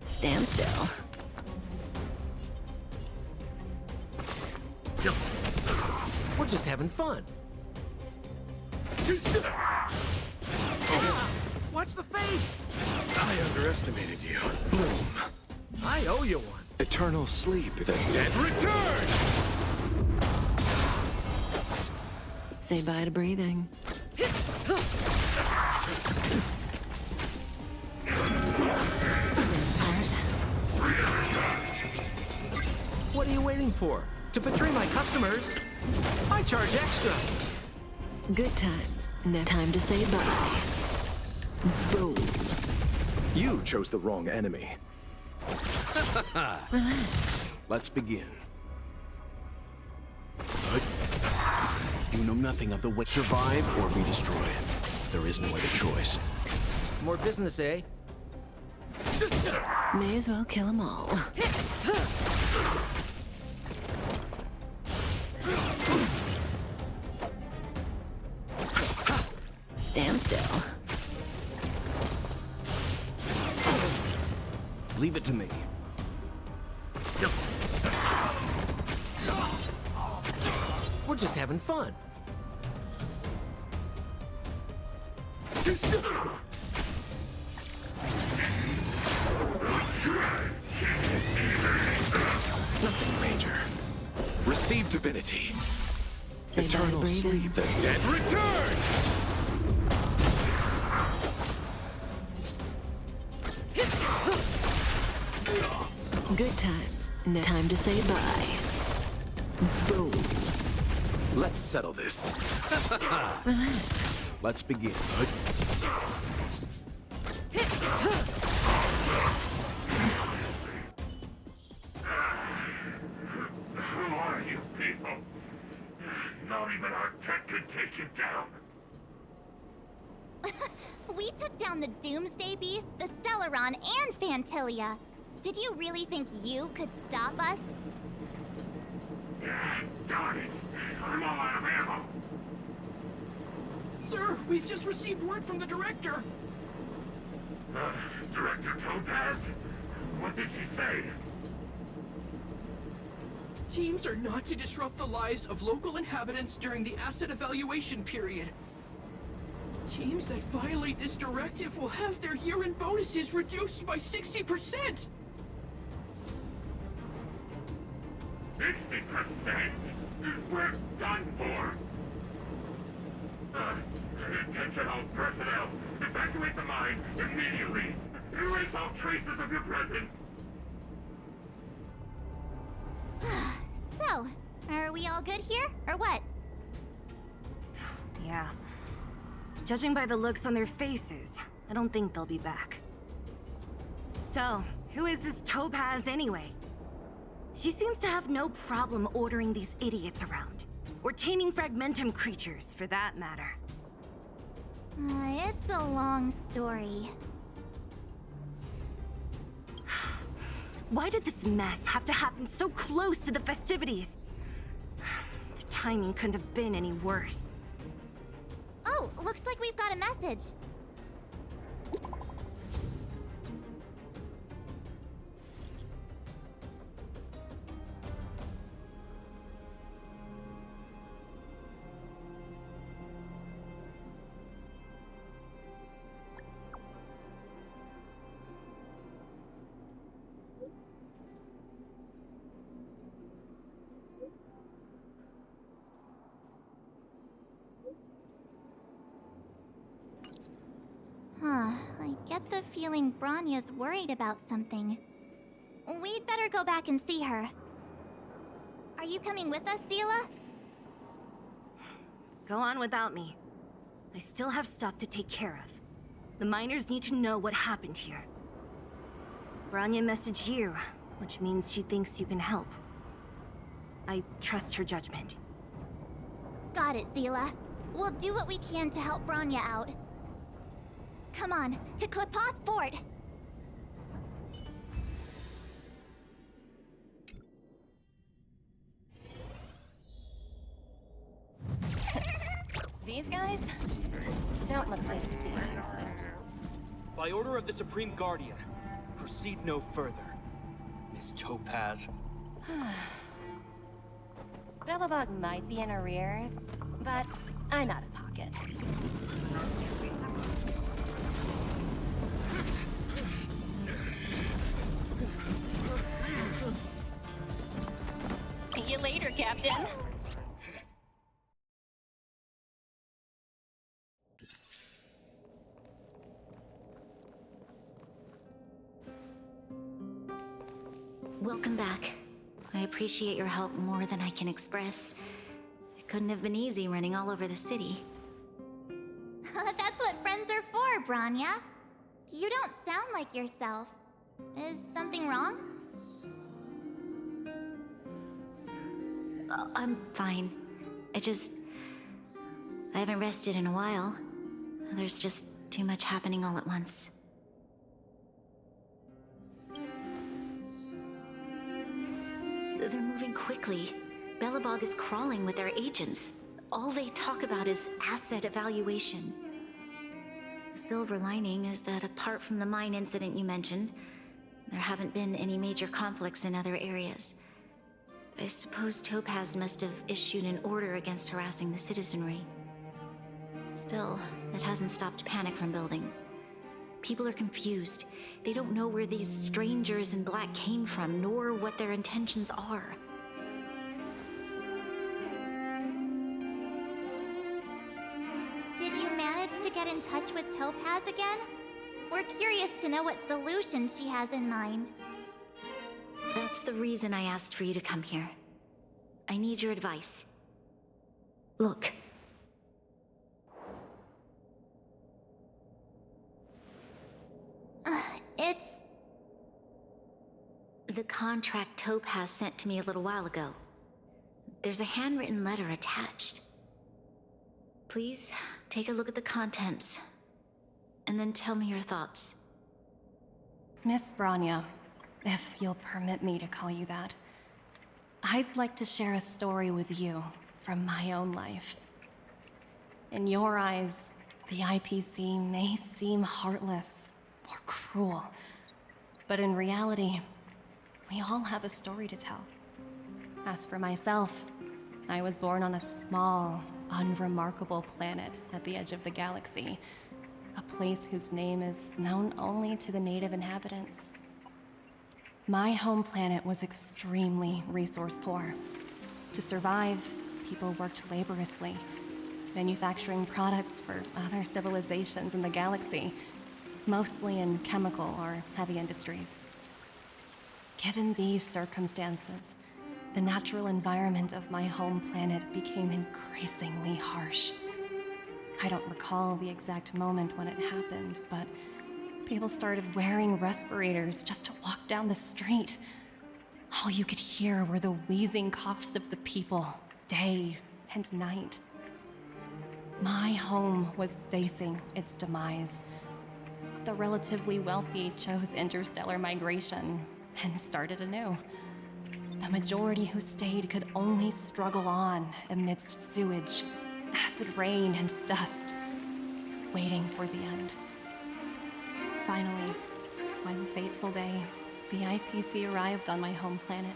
Stand still.
We're just having fun. Watch the face!
I underestimated you. Boom.
I owe you one.
Eternal sleep is
The dead returns!
Say bye to breathing.
What are you waiting for? To betray my customers? I charge extra.
Good times. Time to say bye. Boom.
You chose the wrong enemy.
Relax.
Let's begin. You know nothing of the weight. Survive or be destroyed. There is no other choice.
More business, eh?
May as well kill 'em all. Stand still.
Leave it to me.
We're just having fun.
Nothing major. Receive divinity.
Say bye to
Eternal
breathing.
sleep.
The dead returns!
Good times. Time to say bye. Boom.
Let's settle this.
Relax.
Let's begin.
Who are you people? Not even our tech could take you down.
We took down the Doomsday Beast, the Stellaron, and Fantilia. Did you really think you could stop us?
Darn it. I'm all out of ammo.
Sir, we've just received word from the director.
Director Topaz? What did she say?
Teams are not to disrupt the lives of local inhabitants during the asset evaluation period. Teams that violate this directive will have their year-end bonuses reduced by 60%!
60%? We're done for. Attention all personnel. Evacuate the mine immediately. Erase all traces of your presence.
So, are we all good here, or what?
Yeah.
Judging by the looks on their faces, I don't think they'll be back. So, who is this Topaz anyway? She seems to have no problem ordering these idiots around. Or taming fragmentum creatures, for that matter.
It's a long story.
Why did this mess have to happen so close to the festivities? The timing couldn't have been any worse.
Oh, looks like we've got a message. I get the feeling Bronya's worried about something. We'd better go back and see her. Are you coming with us, Zila?
Go on without me. I still have stuff to take care of. The miners need to know what happened here. Bronya messaged you, which means she thinks you can help. I trust her judgment.
Got it, Zila. We'll do what we can to help Bronya out. Come on, to Klipoth Fort!
These guys don't look like thieves.
By order of the Supreme Guardian, proceed no further, Miss Topaz.
Belobog might be in arrears, but I'm out of pocket. See you later, Captain.
Welcome back. I appreciate your help more than I can express. It couldn't have been easy running all over the city.
That's what friends are for, Bronya. You don't sound like yourself. Is something wrong?
I'm fine. I haven't rested in a while. There's just too much happening all at once. They're moving quickly. Belobog is crawling with their agents. All they talk about is asset evaluation. The silver lining is that apart from the mine incident you mentioned, there haven't been any major conflicts in other areas. I suppose Topaz must have issued an order against harassing the citizenry. Still, that hasn't stopped panic from building. People are confused. They don't know where these strangers in black came from, nor what their intentions are.
Did you manage to get in touch with Topaz again? We're curious to know what solution she has in mind.
That's the reason I asked for you to come here. I need your advice. Look.
It's...
The contract Topaz sent to me a little while ago. There's a handwritten letter attached. Please, take a look at the contents, and then tell me your thoughts.
Miss Bronya, if you'll permit me to call you that, I'd like to share a story with you from my own life. In your eyes, the IPC may seem heartless or cruel, but in reality, we all have a story to tell. As for myself, I was born on a small, unremarkable planet at the edge of the galaxy, a place whose name is known only to the native inhabitants. My home planet was extremely resource poor. To survive, people worked laboriously, manufacturing products for other civilizations in the galaxy, mostly in chemical or heavy industries. Given these circumstances, the natural environment of my home planet became increasingly harsh. I don't recall the exact moment when it happened, but people started wearing respirators just to walk down the street. All you could hear were the wheezing coughs of the people, day and night. My home was facing its demise. The relatively wealthy chose interstellar migration and started anew. The majority who stayed could only struggle on amidst sewage, acid rain, and dust, waiting for the end. Finally, one fateful day, the IPC arrived on my home planet.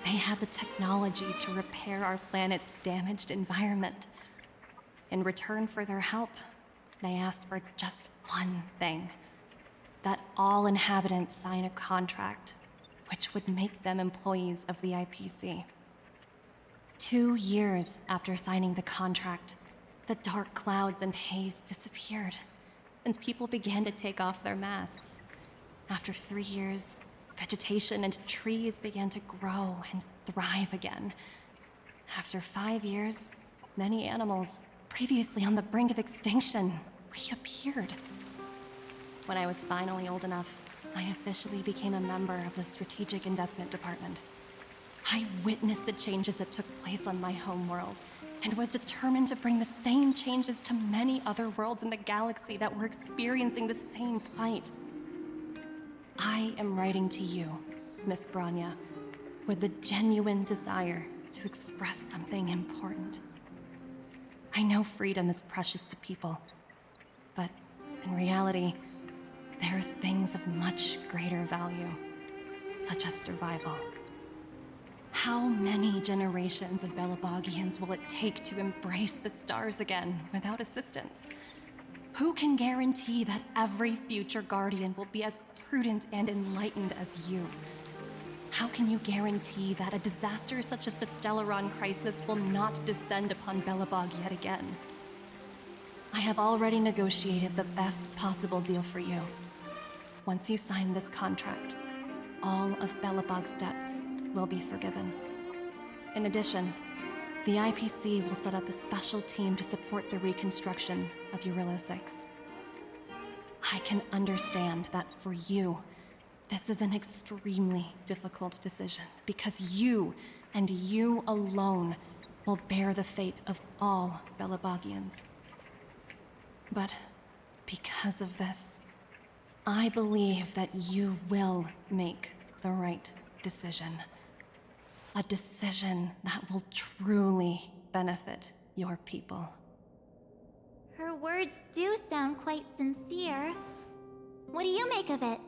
They had the technology to repair our planet's damaged environment. In return for their help, they asked for just one thing: that all inhabitants sign a contract which would make them employees of the IPC. 2 years after signing the contract, the dark clouds and haze disappeared, and people began to take off their masks. After 3 years, vegetation and trees began to grow and thrive again. After 5 years, many animals, previously on the brink of extinction, reappeared. When I was finally old enough, I officially became a member of the Strategic Investment Department. I witnessed the changes that took place on my home world, and was determined to bring the same changes to many other worlds in the galaxy that were experiencing the same plight. I am writing to you, Miss Branya, with the genuine desire to express something important. I know freedom is precious to people, but in reality, there are things of much greater value, such as survival. How many generations of Belobogians will it take to embrace the stars again without assistance? Who can guarantee that every future Guardian will be as prudent and enlightened as you? How can you guarantee that a disaster such as the Stellaron crisis will not descend upon Belobog yet again? I have already negotiated the best possible deal for you. Once you sign this contract, all of Belobog's debts will be forgiven. In addition, the IPC will set up a special team to support the reconstruction of Eurillo 6. I can understand that for you, this is an extremely difficult decision, because you, and you alone, will bear the fate of all Belobogians. But because of this, I believe that you will make the right decision. A decision that will truly benefit your people.
Her words do sound quite sincere. What do you make of it?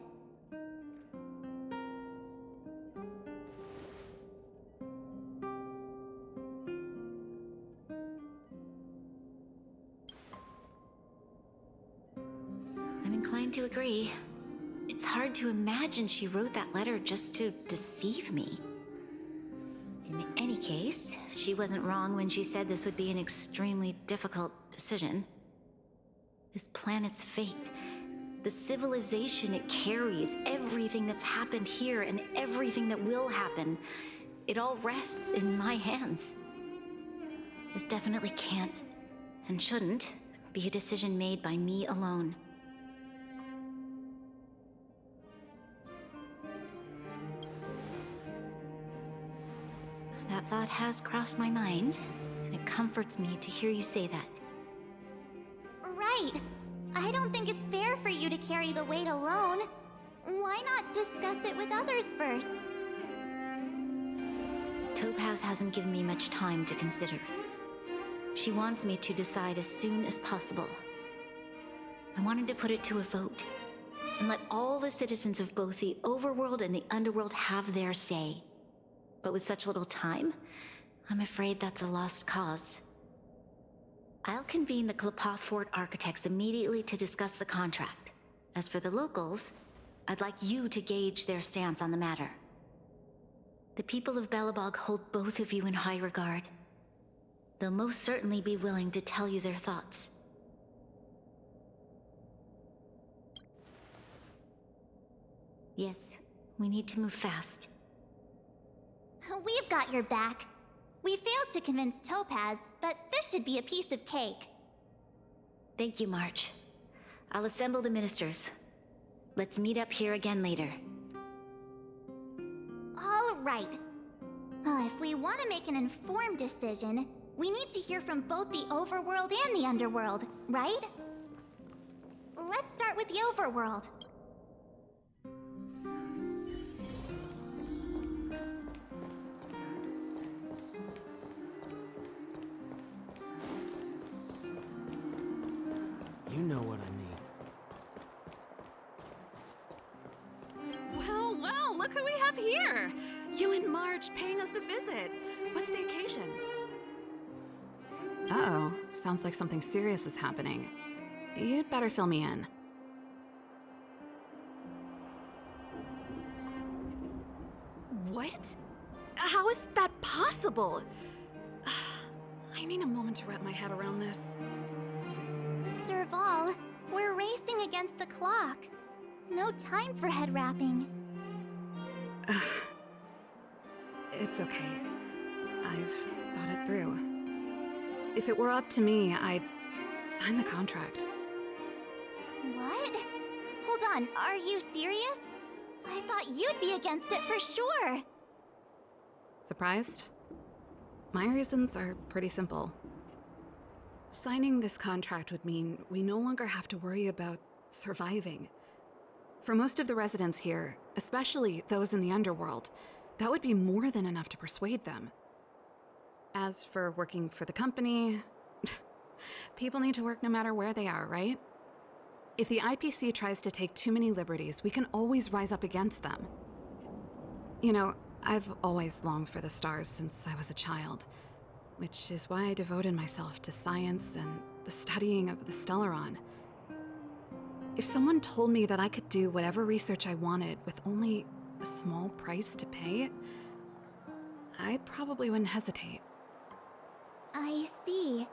I'm inclined to agree. It's hard to imagine she wrote that letter just to deceive me. In any case, she wasn't wrong when she said this would be an extremely difficult decision. This planet's fate, the civilization it carries, everything that's happened here and everything that will happen, it all rests in my hands. This definitely can't, and shouldn't, be a decision made by me alone. That thought has crossed my mind, and it comforts me to hear you say that.
Right. I don't think it's fair for you to carry the weight alone. Why not discuss it with others first?
Topaz hasn't given me much time to consider. She wants me to decide as soon as possible. I wanted to put it to a vote, and let all the citizens of both the Overworld and the Underworld have their say. But with such little time, I'm afraid that's a lost cause. I'll convene the Klapoth Fort architects immediately to discuss the contract. As for the locals, I'd like you to gauge their stance on the matter. The people of Belobog hold both of you in high regard. They'll most certainly be willing to tell you their thoughts. Yes, we need to move fast.
We've got your back. We failed to convince Topaz, but this should be a piece of cake.
Thank you, March. I'll assemble the ministers. Let's meet up here again later.
All right. If we want to make an informed decision, we need to hear from both the overworld and the underworld, right? Let's start with the overworld.
You know what I mean.
Well, look who we have here! You and March paying us a visit. What's the occasion? Uh-oh, sounds like something serious is happening. You'd better fill me in. What? How is that possible? I need a moment to wrap my head around this.
Serval, we're racing against the clock. No time for head wrapping.
It's okay. I've thought it through. If it were up to me, I'd sign the contract.
What? Hold on, are you serious? I thought you'd be against it for sure.
Surprised? My reasons are pretty simple. Signing this contract would mean we no longer have to worry about surviving. For most of the residents here, especially those in the underworld, that would be more than enough to persuade them. As for working for the company, people need to work no matter where they are, right? If the IPC tries to take too many liberties, we can always rise up against them. You know, I've always longed for the stars since I was a child, which is why I devoted myself to science and the studying of the Stellaron. If someone told me that I could do whatever research I wanted with only a small price to pay, I probably wouldn't hesitate.
I see.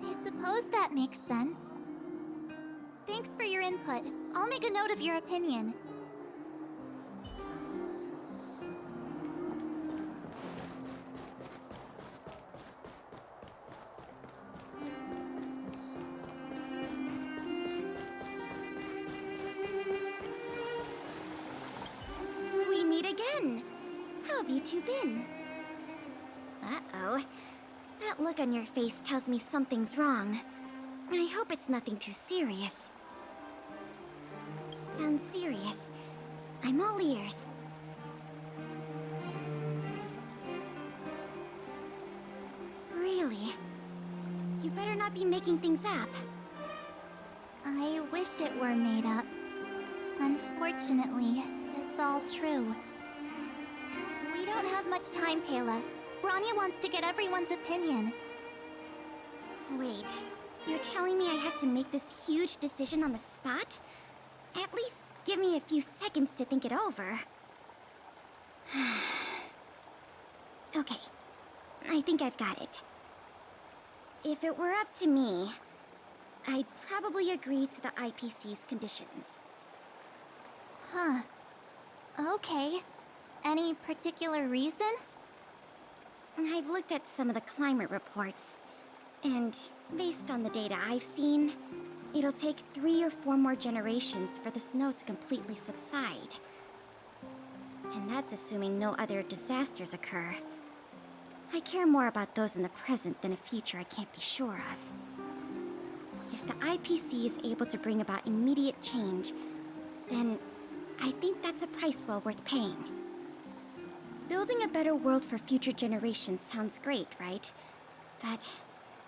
I suppose that makes sense. Thanks for your input. I'll make a note of your opinion.
We meet again. How have you two been? Uh-oh. That look on your face tells me something's wrong. I hope it's nothing too serious. Sounds serious. I'm all ears. Really? You better not be making things up.
I wish it were made up. Unfortunately, it's all true. We don't have much time, Kayla. Branya wants to get everyone's opinion.
Wait, you're telling me I have to make this huge decision on the spot? At least give me a few seconds to think it over. Okay, I think I've got it. If it were up to me, I'd probably agree to the IPC's conditions.
Huh. Okay. Any particular reason?
I've looked at some of the climate reports, and based on the data I've seen, it'll take 3 or 4 more generations for the snow to completely subside. And that's assuming no other disasters occur. I care more about those in the present than a future I can't be sure of. If the IPC is able to bring about immediate change, then I think that's a price well worth paying. Building a better world for future generations sounds great, right? But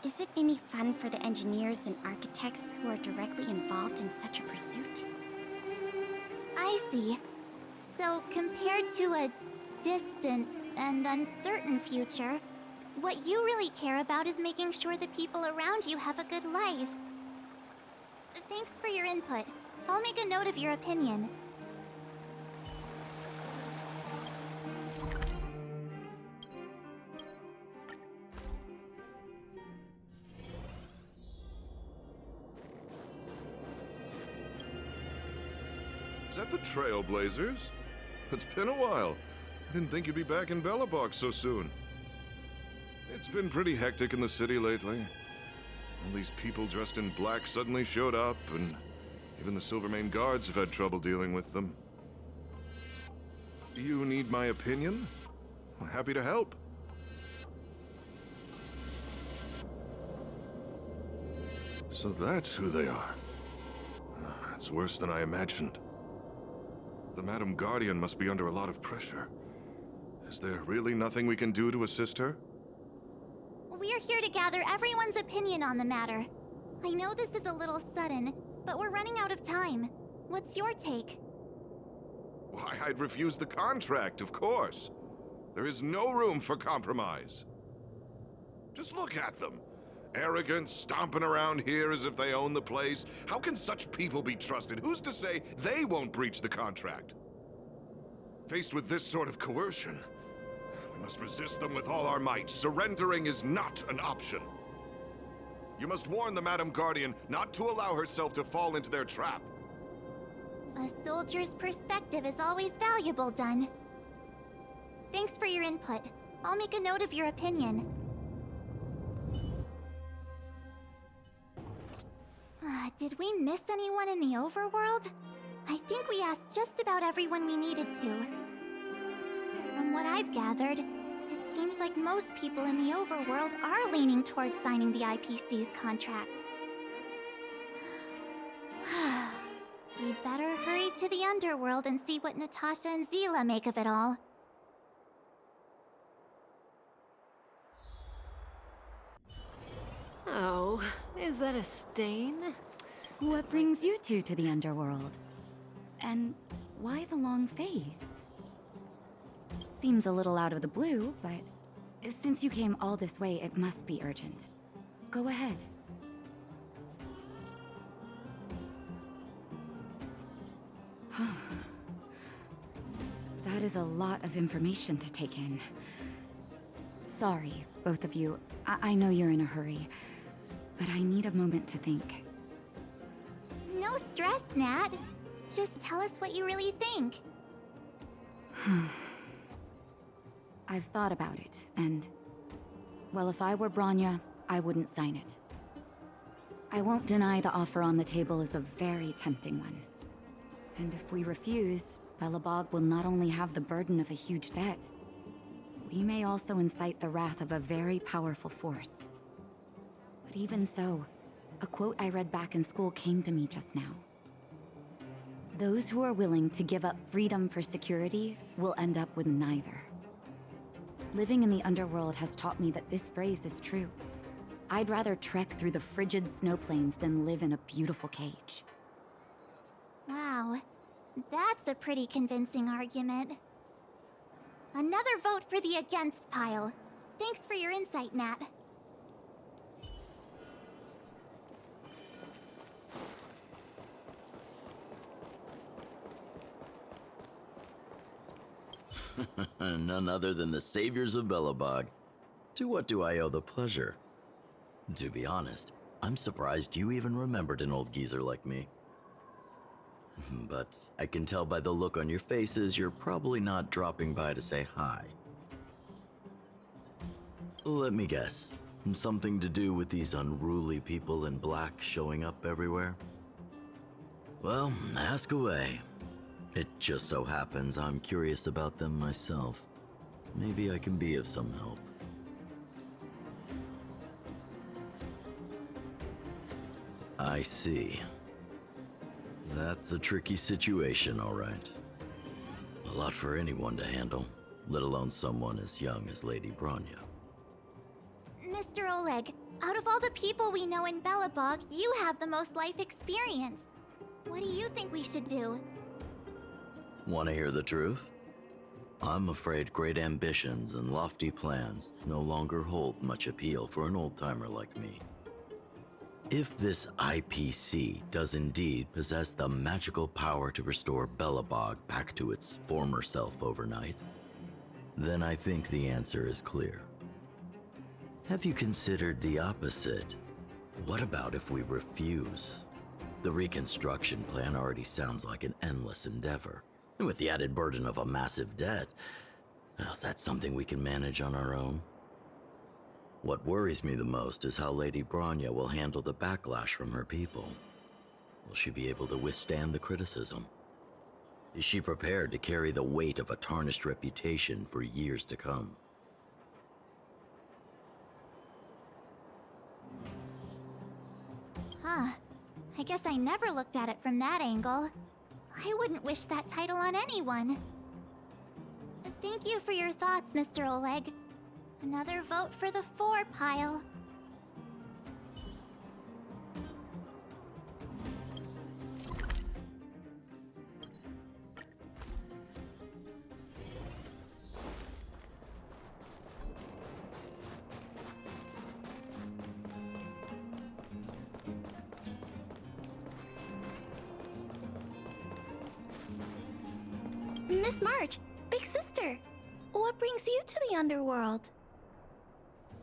is it any fun for the engineers and architects who are directly involved in such a pursuit?
I see. So, compared to a distant and uncertain future, what you really care about is making sure the people around you have a good life. Thanks for your input. I'll make a note of your opinion.
Is that the Trailblazers? It's been a while. I didn't think you'd be back in Belobog so soon. It's been pretty hectic in the city lately. All these people dressed in black suddenly showed up, and even the Silvermane guards have had trouble dealing with them. You need my opinion? I'm happy to help. So that's who they are. It's worse than I imagined. The Madam Guardian must be under a lot of pressure. Is there really nothing we can do to assist her?
We're here to gather everyone's opinion on the matter. I know this is a little sudden, but we're running out of time. What's your take?
Why, I'd refuse the contract, of course. There is no room for compromise. Just look at them. Arrogant, stomping around here as if they own the place. How can such people be trusted? Who's to say they won't breach the contract? Faced with this sort of coercion, we must resist them with all our might. Surrendering is not an option. You must warn the Madam Guardian not to allow herself to fall into their trap.
A soldier's perspective is always valuable, Dunn. Thanks for your input. I'll make a note of your opinion. Did we miss anyone in the overworld? I think we asked just about everyone we needed to. From what I've gathered, it seems like most people in the overworld are leaning towards signing the IPC's contract. We'd better hurry to the underworld and see what Natasha and Zila make of it all.
Oh, is that a stain?
What brings you two to the underworld? And why the long face? Seems a little out of the blue, but since you came all this way, it must be urgent. Go ahead. That is a lot of information to take in. Sorry, both of you. I know you're in a hurry, but I need a moment to think.
No stress, Nat. Just tell us what you really think.
I've thought about it, and... well, if I were Bronya, I wouldn't sign it. I won't deny the offer on the table is a very tempting one. And if we refuse, Belobog will not only have the burden of a huge debt, we may also incite the wrath of a very powerful force. But even so, a quote I read back in school came to me just now. Those who are willing to give up freedom for security will end up with neither. Living in the underworld has taught me that this phrase is true. I'd rather trek through the frigid snow plains than live in a beautiful cage.
Wow, that's a pretty convincing argument. Another vote for the against pile. Thanks for your insight, Nat.
None other than the saviors of Belobog. To what do I owe the pleasure? To be honest, I'm surprised you even remembered an old geezer like me. But I can tell by the look on your faces you're probably not dropping by to say hi. Let me guess. Something to do with these unruly people in black showing up everywhere? Well, ask away. It just so happens I'm curious about them myself. Maybe I can be of some help. I see. That's a tricky situation, all right. A lot for anyone to handle, let alone someone as young as Lady Bronya.
Mr. Oleg, out of all the people we know in Belobog, you have the most life experience. What do you think we should do?
Want to hear the truth? I'm afraid great ambitions and lofty plans no longer hold much appeal for an old-timer like me. If this IPC does indeed possess the magical power to restore Belobog back to its former self overnight, then I think the answer is clear. Have you considered the opposite? What about if we refuse? The reconstruction plan already sounds like an endless endeavor. And with the added burden of a massive debt, well, is that something we can manage on our own? What worries me the most is how Lady Bronya will handle the backlash from her people. Will she be able to withstand the criticism? Is she prepared to carry the weight of a tarnished reputation for years to come?
Huh. I guess I never looked at it from that angle. I wouldn't wish that title on anyone. Thank you for your thoughts, Mr. Oleg. Another vote for the 4 pile.
Miss March, big sister, what brings you to the underworld?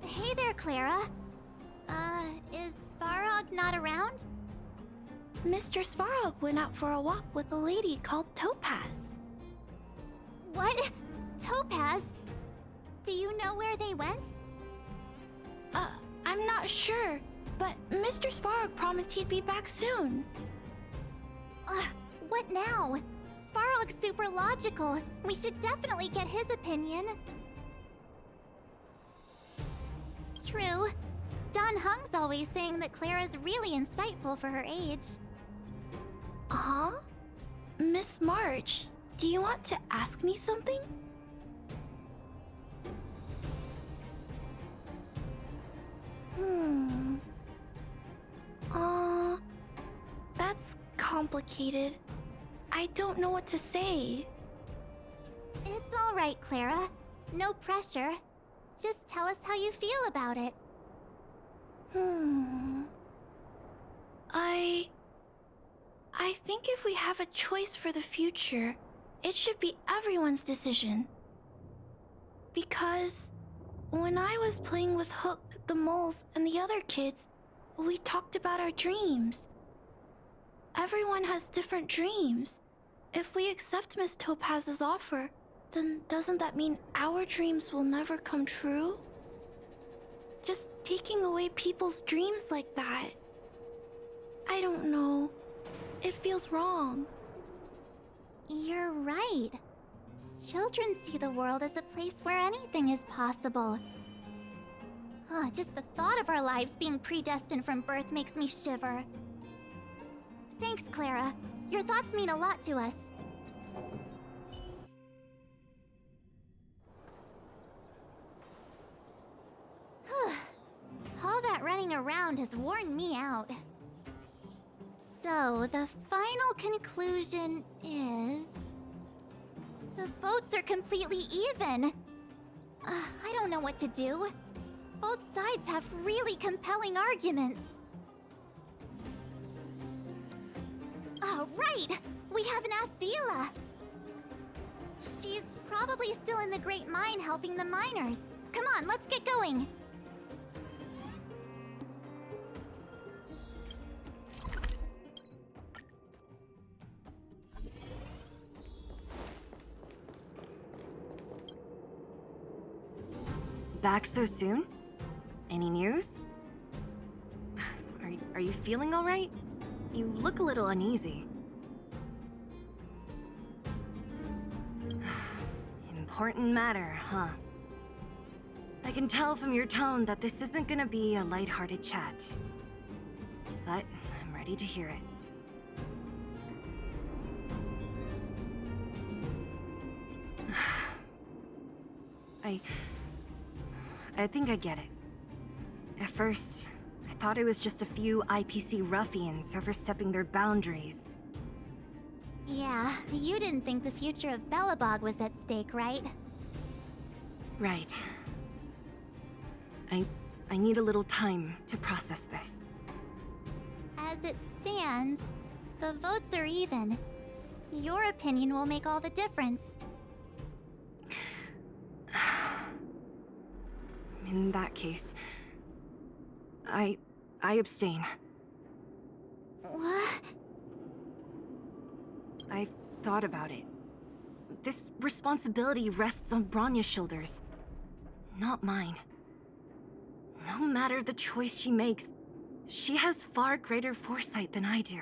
Hey there, Clara. Is Svarog not around?
Mr. Svarog went out for a walk with a lady called Topaz.
What? Topaz? Do you know where they went?
I'm not sure, but Mr. Svarog promised he'd be back soon.
What now? Svarog's super logical. We should definitely get his opinion. True. Don Hung's always saying that Clara's really insightful for her age.
Huh? Miss March, do you want to ask me something? That's complicated. I don't know what to say.
It's all right, Clara. No pressure. Just tell us how you feel about it.
I think if we have a choice for the future, it should be everyone's decision. Because when I was playing with Hook, the moles, and the other kids, we talked about our dreams. Everyone has different dreams. If we accept Miss Topaz's offer, then doesn't that mean our dreams will never come true? Just taking away people's dreams like that. I don't know. It feels wrong.
You're right. Children see the world as a place where anything is possible. Just the thought of our lives being predestined from birth makes me shiver. Thanks, Clara. Your thoughts mean a lot to us. All that running around has worn me out. So, the final conclusion is... the votes are completely even. I don't know what to do. Both sides have really compelling arguments. Oh, right! We haven't asked Zila. She's probably still in the Great Mine helping the miners. Come on, let's get going.
Back so soon? Any news? Are you feeling all right? You look a little uneasy. Important matter, huh? I can tell from your tone that this isn't gonna be a lighthearted chat. But I'm ready to hear it. I think I get it. At first, I thought it was just a few IPC ruffians overstepping their boundaries.
Yeah, you didn't think the future of Belobog was at stake, right?
Right. I need a little time to process this.
As it stands, the votes are even. Your opinion will make all the difference.
In that case, I abstain.
What?
I've thought about it. This responsibility rests on Bronya's shoulders, not mine. No matter the choice she makes, she has far greater foresight than I do.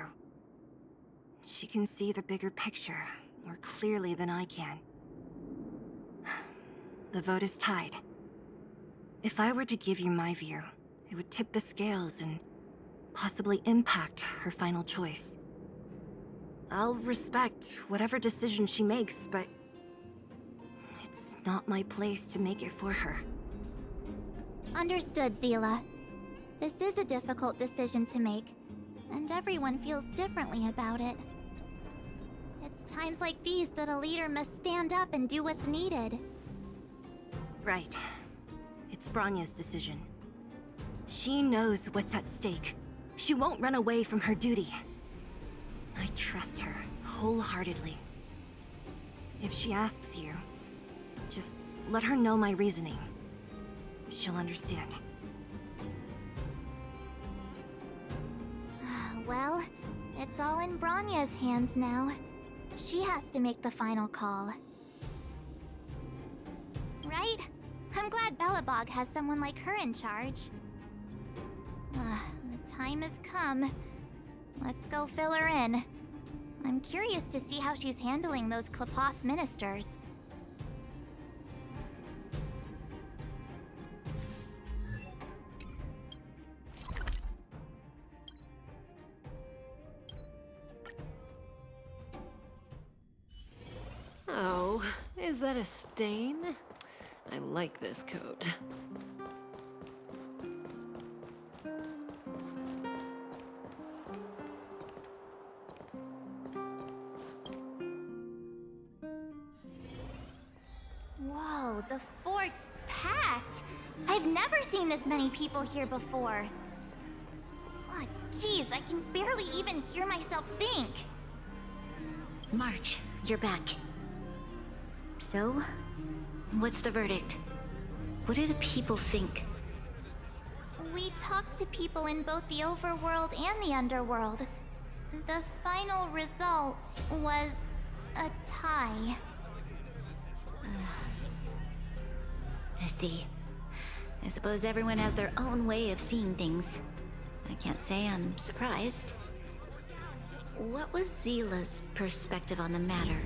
She can see the bigger picture more clearly than I can. The vote is tied. If I were to give you my view, it would tip the scales and possibly impact her final choice. I'll respect whatever decision she makes, but it's not my place to make it for her.
Understood, Zila. This is a difficult decision to make, and everyone feels differently about it. It's times like these that a leader must stand up and do what's needed.
Right. It's Bronya's decision. She knows what's at stake. She won't run away from her duty. I trust her wholeheartedly. If she asks you, just let her know my reasoning. She'll understand.
Well, it's all in Bronya's hands now. She has to make the final call. Right? I'm glad Belobog has someone like her in charge. The time has come. Let's go fill her in. I'm curious to see how she's handling those Klapoth ministers.
Oh, is that a stain? I like this coat.
Whoa, the fort's packed! I've never seen this many people here before. Oh, jeez, I can barely even hear myself think.
March, you're back. So, what's the verdict? What do the people think?
We talked to people in both the overworld and the underworld. The final result was a tie.
I see. I suppose everyone has their own way of seeing things. I can't say I'm surprised. What was Zila's perspective on the matter?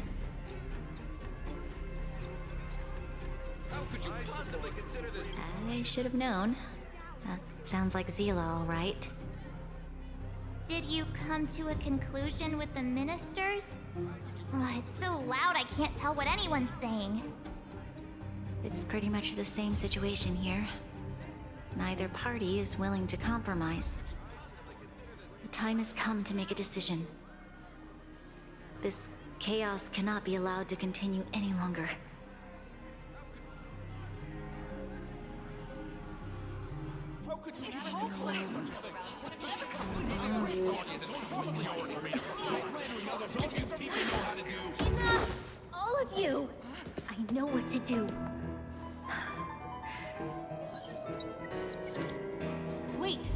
How could you possibly consider this?
I should have known. That sounds like Zila, all right.
Did you come to a conclusion with the ministers? Oh, it's so loud I can't tell what anyone's saying.
It's pretty much the same situation here. Neither party is willing to compromise. The time has come to make a decision. This chaos cannot be allowed to continue any longer.
Enough! All of you! I know what to do.
Wait!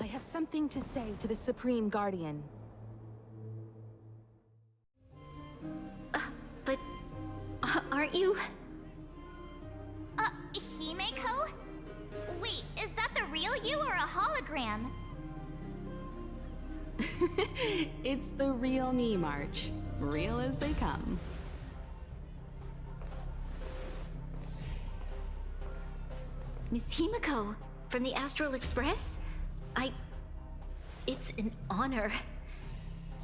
I have something to say to the Supreme Guardian.
But aren't you?
Himeko? Wait, is that the real you or a hologram?
It's the real me, March. Real as they come.
Miss Himeko, from the Astral Express? It's an honor.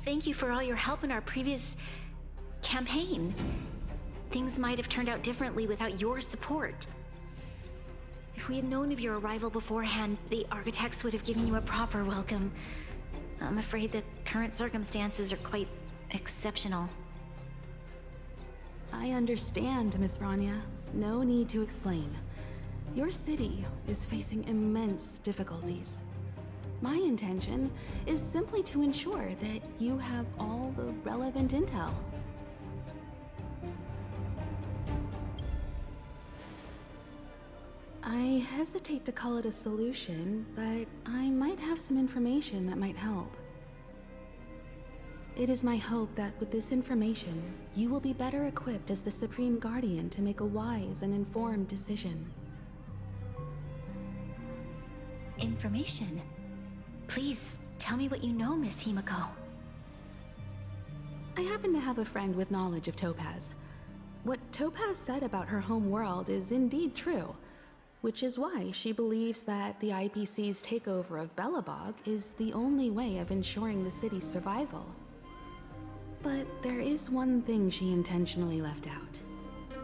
Thank you for all your help in our previous campaign. Things might have turned out differently without your support. If we had known of your arrival beforehand, the architects would have given you a proper welcome. I'm afraid the current circumstances are quite exceptional.
I understand, Miss Bronya. No need to explain. Your city is facing immense difficulties. My intention is simply to ensure that you have all the relevant intel. I hesitate to call it a solution, but I might have some information that might help. It is my hope that with this information, you will be better equipped as the Supreme Guardian to make a wise and informed decision.
Information? Please, tell me what you know, Miss Himiko.
I happen to have a friend with knowledge of Topaz. What Topaz said about her home world is indeed true, which is why she believes that the IPC's takeover of Belobog is the only way of ensuring the city's survival. But there is one thing she intentionally left out.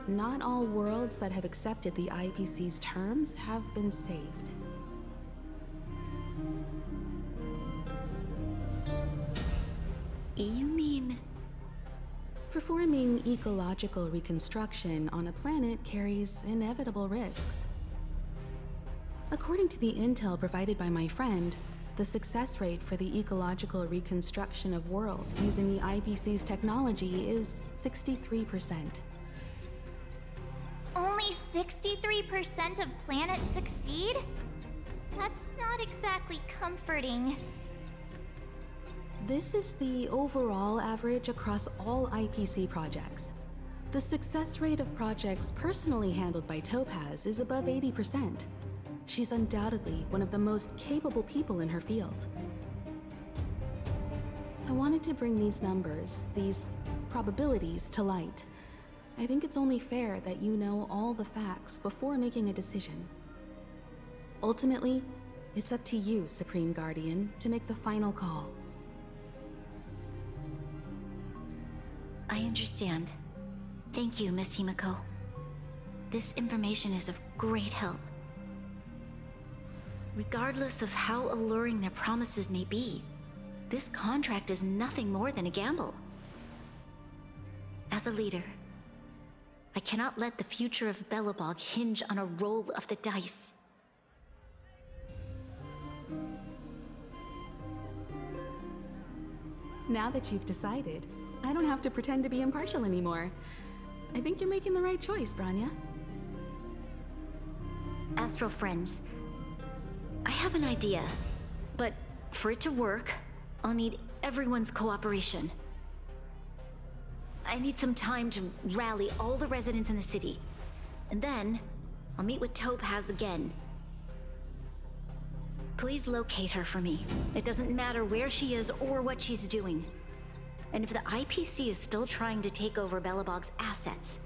Not all worlds that have accepted the IPC's terms have been saved.
You mean...
Performing ecological reconstruction on a planet carries inevitable risks. According to the intel provided by my friend, the success rate for the ecological reconstruction of worlds using the IPC's technology is 63%.
Only 63% of planets succeed? That's not exactly comforting.
This is the overall average across all IPC projects. The success rate of projects personally handled by Topaz is above 80%. She's undoubtedly one of the most capable people in her field. I wanted to bring these numbers, these probabilities, to light. I think it's only fair that you know all the facts before making a decision. Ultimately, it's up to you, Supreme Guardian, to make the final call.
I understand. Thank you, Miss Himiko. This information is of great help. Regardless of how alluring their promises may be, this contract is nothing more than a gamble. As a leader, I cannot let the future of Belobog hinge on a roll of the dice.
Now that you've decided, I don't have to pretend to be impartial anymore. I think you're making the right choice, Branya.
Astral friends, I have an idea, but for it to work, I'll need everyone's cooperation. I need some time to rally all the residents in the city, and then I'll meet with Topaz again. Please locate her for me. It doesn't matter where she is or what she's doing. And if the IPC is still trying to take over Belobog's assets,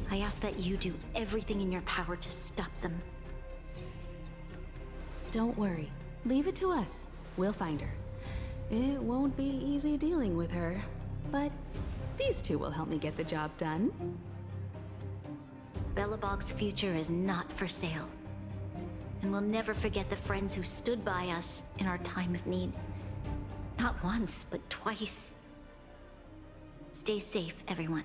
I ask that you do everything in your power to stop them.
Don't worry. Leave it to us. We'll find her. It won't be easy dealing with her, but these two will help me get the job done.
Belobog's future is not for sale. And we'll never forget the friends who stood by us in our time of need. Not once, but twice. Stay safe, everyone.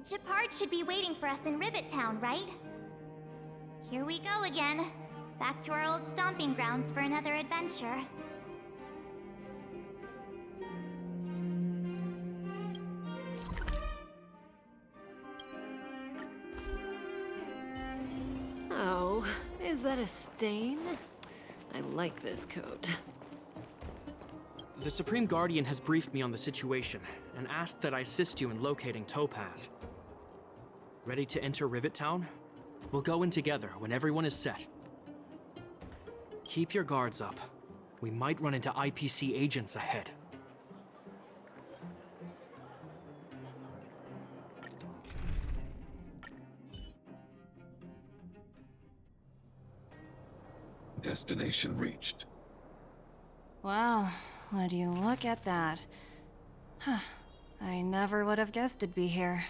Gepard should be waiting for us in Rivet Town, right? Here we go again. Back to our old stomping grounds for another adventure.
Oh, is that a stain? I like this coat.
The Supreme Guardian has briefed me on the situation and asked that I assist you in locating Topaz. Ready to enter Rivet Town? We'll go in together when everyone is set. Keep your guards up. We might run into IPC agents ahead.
Destination reached.
Wow, would you look at that? Huh. I never would have guessed it'd be here.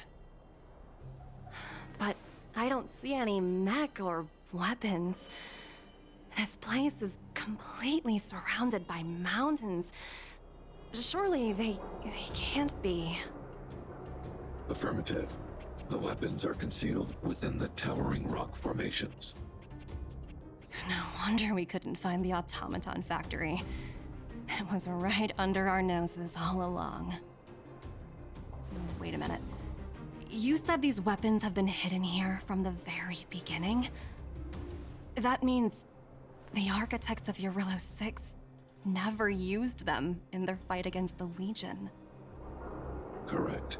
but I don't see any mech or weapons. This place is completely surrounded by mountains. Surely they can't be.
Affirmative. The weapons are concealed within the towering rock formations.
No wonder we couldn't find the automaton factory. It was right under our noses all along. Wait a minute. You said these weapons have been hidden here from the very beginning? That means the architects of Eurillo 6 never used them in their fight against the Legion.
Correct.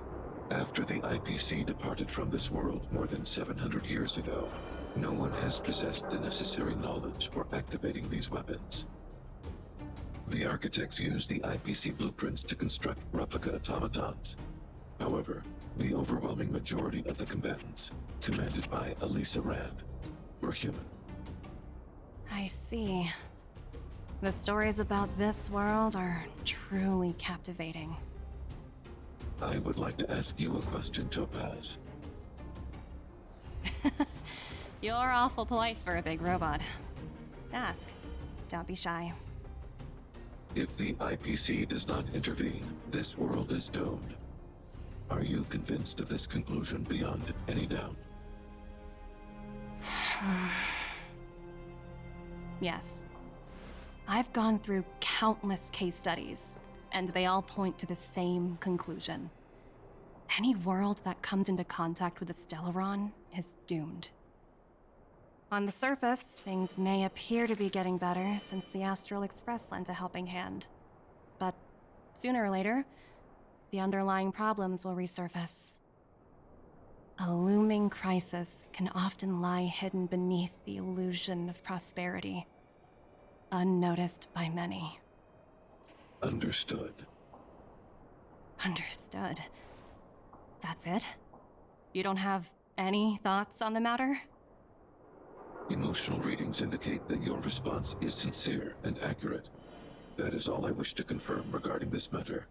After the IPC departed from this world more than 700 years ago, no one has possessed the necessary knowledge for activating these weapons. The architects used the IPC blueprints to construct replica automatons. However, the overwhelming majority of the combatants, commanded by Elisa Rand, were human.
I see. The stories about this world are truly captivating.
I would like to ask you a question, Topaz.
You're awful polite for a big robot. Ask. Don't be shy.
If the IPC does not intervene, this world is doomed. Are you convinced of this conclusion beyond any doubt?
Yes. I've gone through countless case studies, and they all point to the same conclusion. Any world that comes into contact with a Stellaron is doomed. On the surface, things may appear to be getting better since the Astral Express lent a helping hand. But sooner or later, the underlying problems will resurface. A looming crisis can often lie hidden beneath the illusion of prosperity, unnoticed by many.
Understood.
Understood. That's it? You don't have any thoughts on the matter?
Emotional readings indicate that your response is sincere and accurate. That is all I wish to confirm regarding this matter.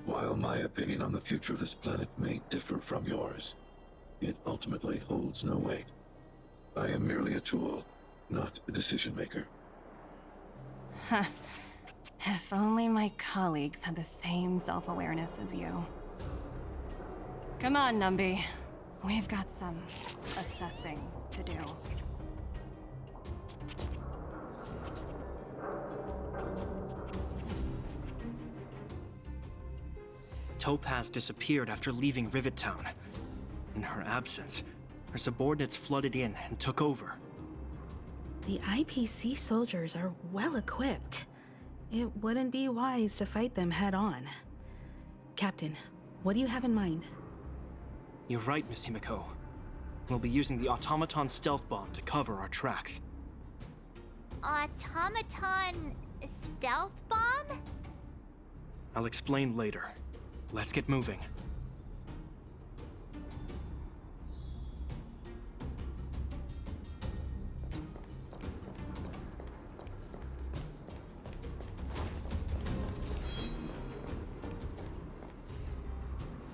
While my opinion on the future of this planet may differ from yours, it ultimately holds no weight. I am merely a tool, not a decision maker.
Huh. If only my colleagues had the same self-awareness as you. Come on, Numby. We've got some assessing to do.
Topaz disappeared after leaving Rivet Town. In her absence, her subordinates flooded in and took over.
The IPC soldiers are well equipped. It wouldn't be wise to fight them head on. Captain, what do you have in mind?
You're right, Miss Himiko. We'll be using the automaton stealth bomb to cover our tracks.
Automaton stealth bomb?
I'll explain later. Let's get moving.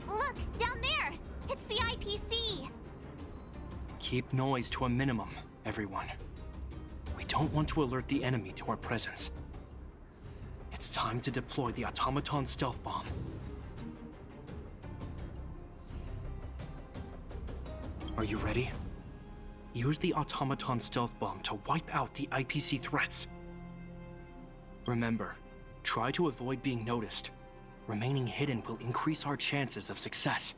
Look, down there! It's the IPC!
Keep noise to a minimum, everyone. We don't want to alert the enemy to our presence. It's time to deploy the automaton stealth bomb. Are you ready? Use the automaton stealth bomb to wipe out the IPC threats. Remember, try to avoid being noticed. Remaining hidden will increase our chances of success.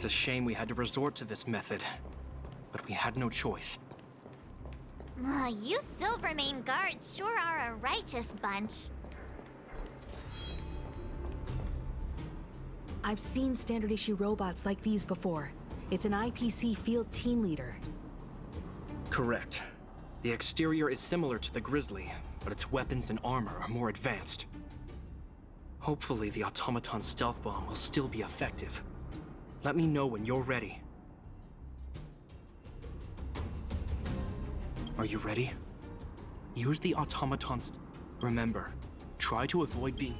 It's a shame we had to resort to this method, but we had no choice.
You Silvermane guards sure are a righteous bunch.
I've seen standard issue robots like these before. It's an IPC field team leader.
Correct. The exterior is similar to the Grizzly, but its weapons and armor are more advanced. Hopefully the automaton stealth bomb will still be effective. Let me know when you're ready. Are you ready? Use the automatons. Remember, try to avoid being...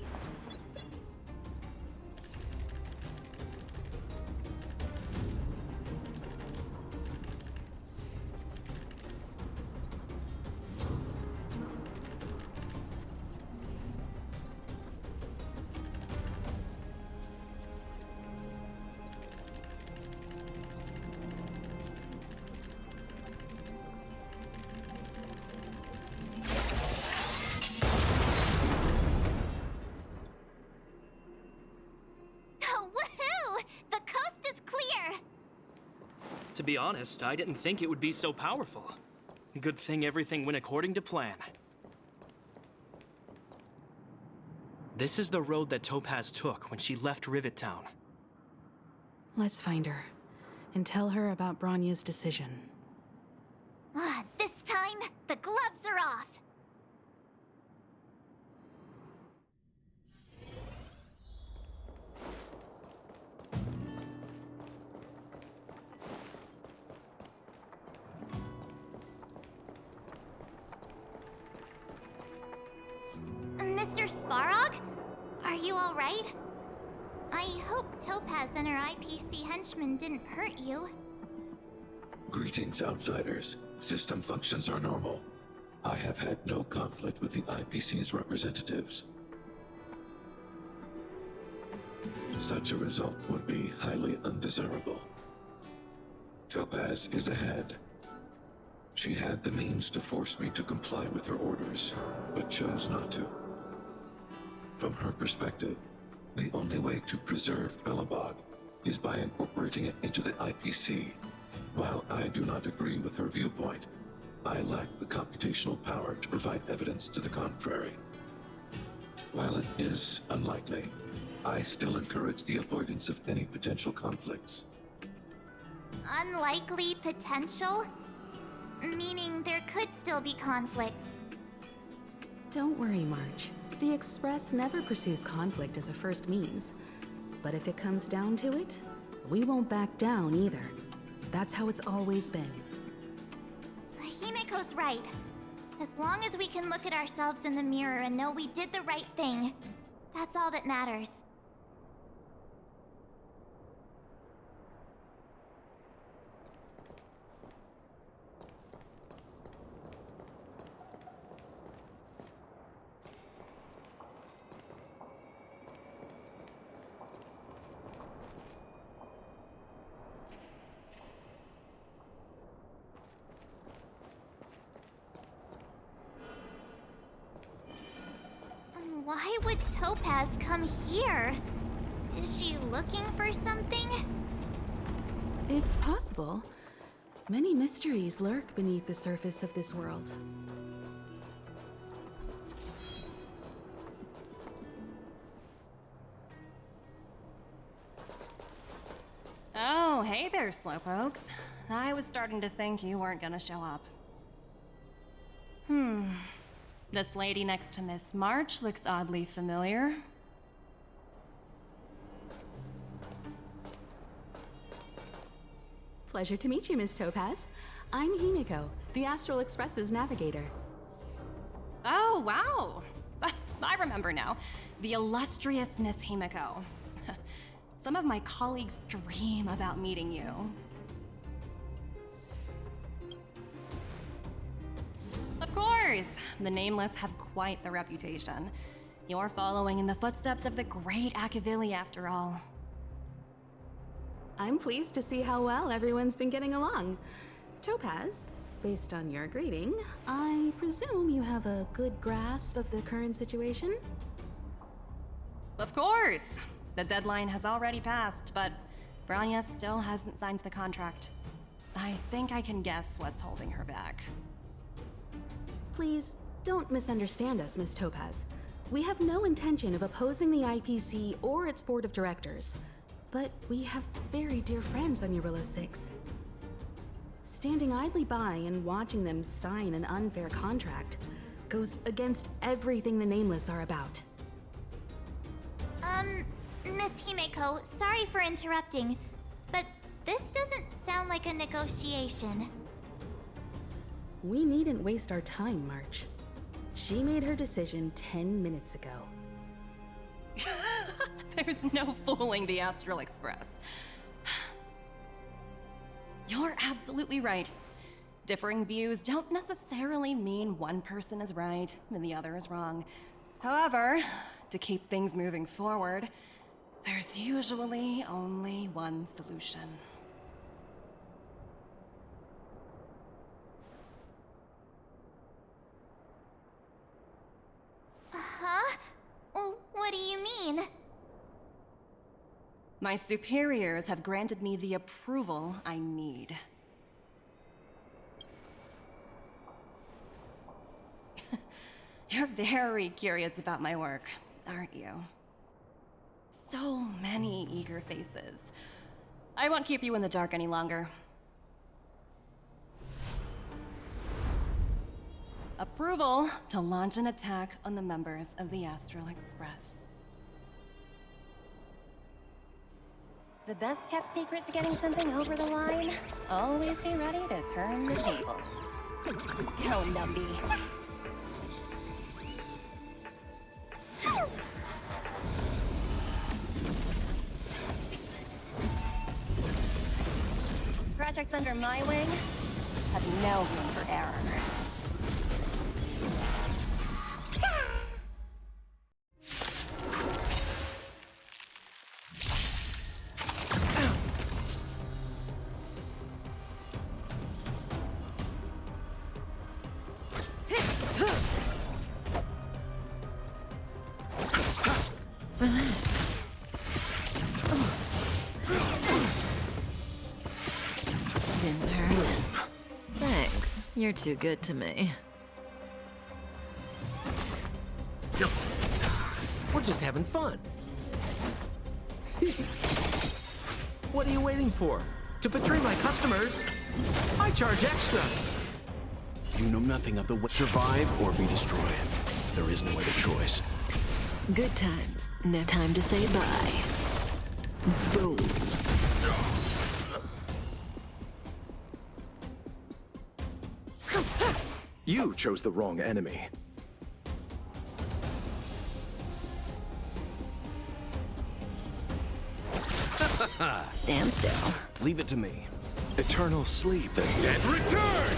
To be honest, I didn't think it would be so powerful. Good thing everything went according to plan. This is the road that Topaz took when she left Rivet Town.
Let's find her and tell her about Bronya's decision.
This time, the gloves are off. Mr. Sparog? Are you all right? I hope Topaz and her IPC henchmen didn't hurt you.
Greetings, outsiders. System functions are normal. I have had no conflict with the IPC's representatives. Such a result would be highly undesirable. Topaz is ahead. She had the means to force me to comply with her orders, but chose not to. From her perspective, the only way to preserve Belobog is by incorporating it into the IPC. While I do not agree with her viewpoint, I lack the computational power to provide evidence to the contrary. While it is unlikely, I still encourage the avoidance of any potential conflicts.
Unlikely potential? Meaning there could still be conflicts.
Don't worry, March. The Express never pursues conflict as a first means. But if it comes down to it, we won't back down either. That's how it's always been.
Himiko's right. As long as we can look at ourselves in the mirror and know we did the right thing, that's all that matters. Why would Topaz come here? Is she looking for something?
It's possible. Many mysteries lurk beneath the surface of this world.
Oh, hey there, slowpokes. I was starting to think you weren't gonna show up. This lady next to Miss March looks oddly familiar.
Pleasure to meet you, Miss Topaz. I'm Himiko, the Astral Express's navigator.
Oh, wow! I remember now. The illustrious Miss Himiko. Some of my colleagues dream about meeting you. Of course! The Nameless have quite the reputation. You're following in the footsteps of the great Akavili, after all.
I'm pleased to see how well everyone's been getting along. Topaz, based on your greeting, I presume you have a good grasp of the current situation?
Of course! The deadline has already passed, but Branya still hasn't signed the contract. I think I can guess what's holding her back.
Please, don't misunderstand us, Miss Topaz. We have no intention of opposing the IPC or its board of directors, but we have very dear friends on Eurillo 6. Standing idly by and watching them sign an unfair contract goes against everything the Nameless are about.
Miss Himeko, sorry for interrupting, but this doesn't sound like a negotiation.
We needn't waste our time, March. She made her decision 10 minutes ago.
There's no fooling the Astral Express. You're absolutely right. Differing views don't necessarily mean one person is right and the other is wrong. However, to keep things moving forward, there's usually only one solution.
Huh? What do you mean?
My superiors have granted me the approval I need. You're very curious about my work, aren't you? So many eager faces. I won't keep you in the dark any longer. Approval to launch an attack on the members of the Astral Express. The best kept secret to getting something over the line? Always be ready to turn the tables. Go, Numby. Projects under my wing have no room for error.
Thanks. You're too good to me.
We're just having fun. What are you waiting for? To betray my customers? I charge extra.
You know nothing of the way. Survive or be destroyed. There is no other choice.
Good times. No time to say bye. Boom.
You chose the wrong enemy.
Stand still.
Leave it to me.
Eternal sleep. The dead return!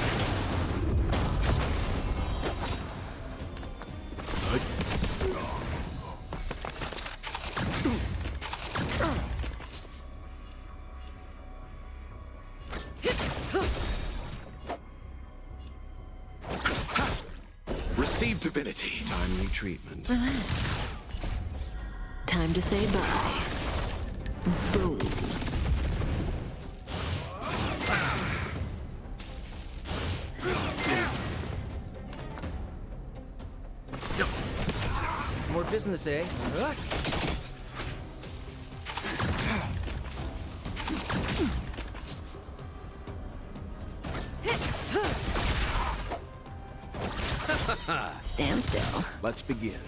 Receive divinity.
Timely treatment.
Relax. Time to say bye. Boom.
More business, eh?
Stand still.
Let's begin.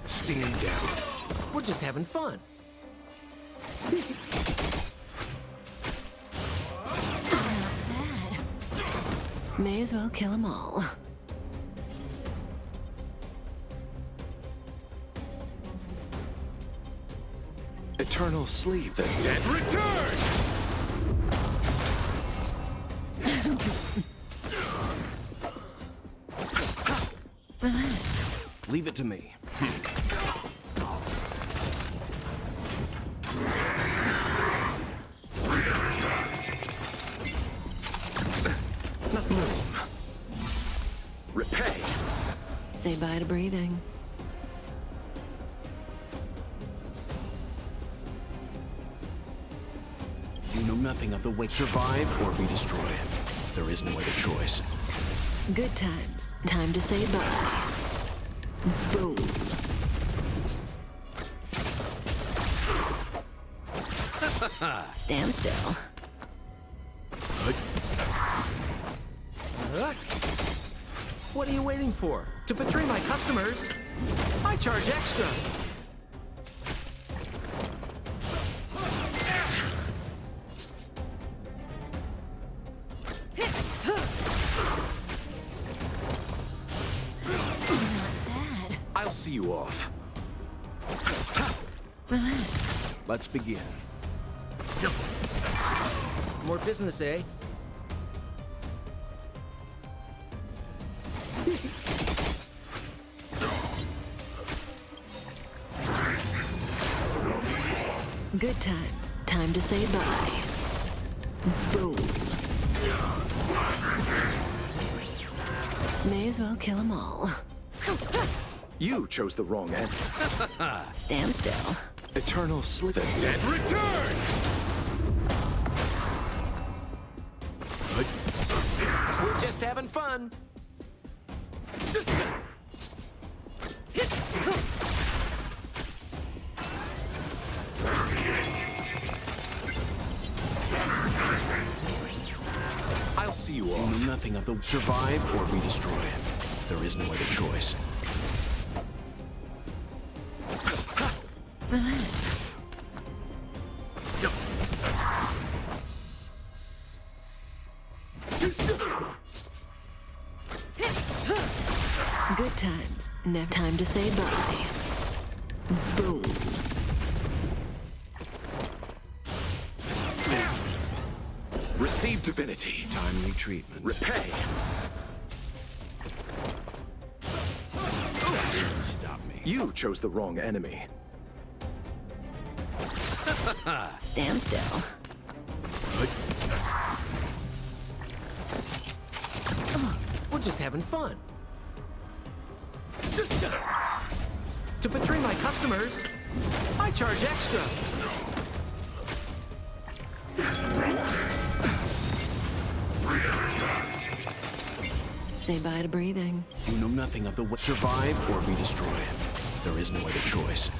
Stand down. We're just having fun.
Not bad. May as well kill them all.
Eternal sleep. The dead return!
Relax.
Leave it to me.
Repay.
Say bye to breathing.
nothing of the weight. Survive or be destroyed. There is no other choice.
Good times. Time to say bye. Boom. Stand still.
What are you waiting for? To betray my customers? I charge extra.
I'll see you off.
Relax.
Let's begin.
More business, eh?
Good times. Time to say bye. Boom. May as well kill them all.
You chose the wrong end.
Stand still.
Eternal sleep. The dead returned!
We're just having fun.
I'll see you
You
off.
know nothing of the survive or be destroyed. There is no other choice.
Relax. Good times. Never time to say bye. Boom.
Receive divinity.
Timely treatment.
Repay.
Stop me.
You chose the wrong enemy.
Stand still.
We're just having fun. To betray my customers, I charge extra.
Say bye to breathing.
You know nothing of the survive or be destroyed. There is no other choice.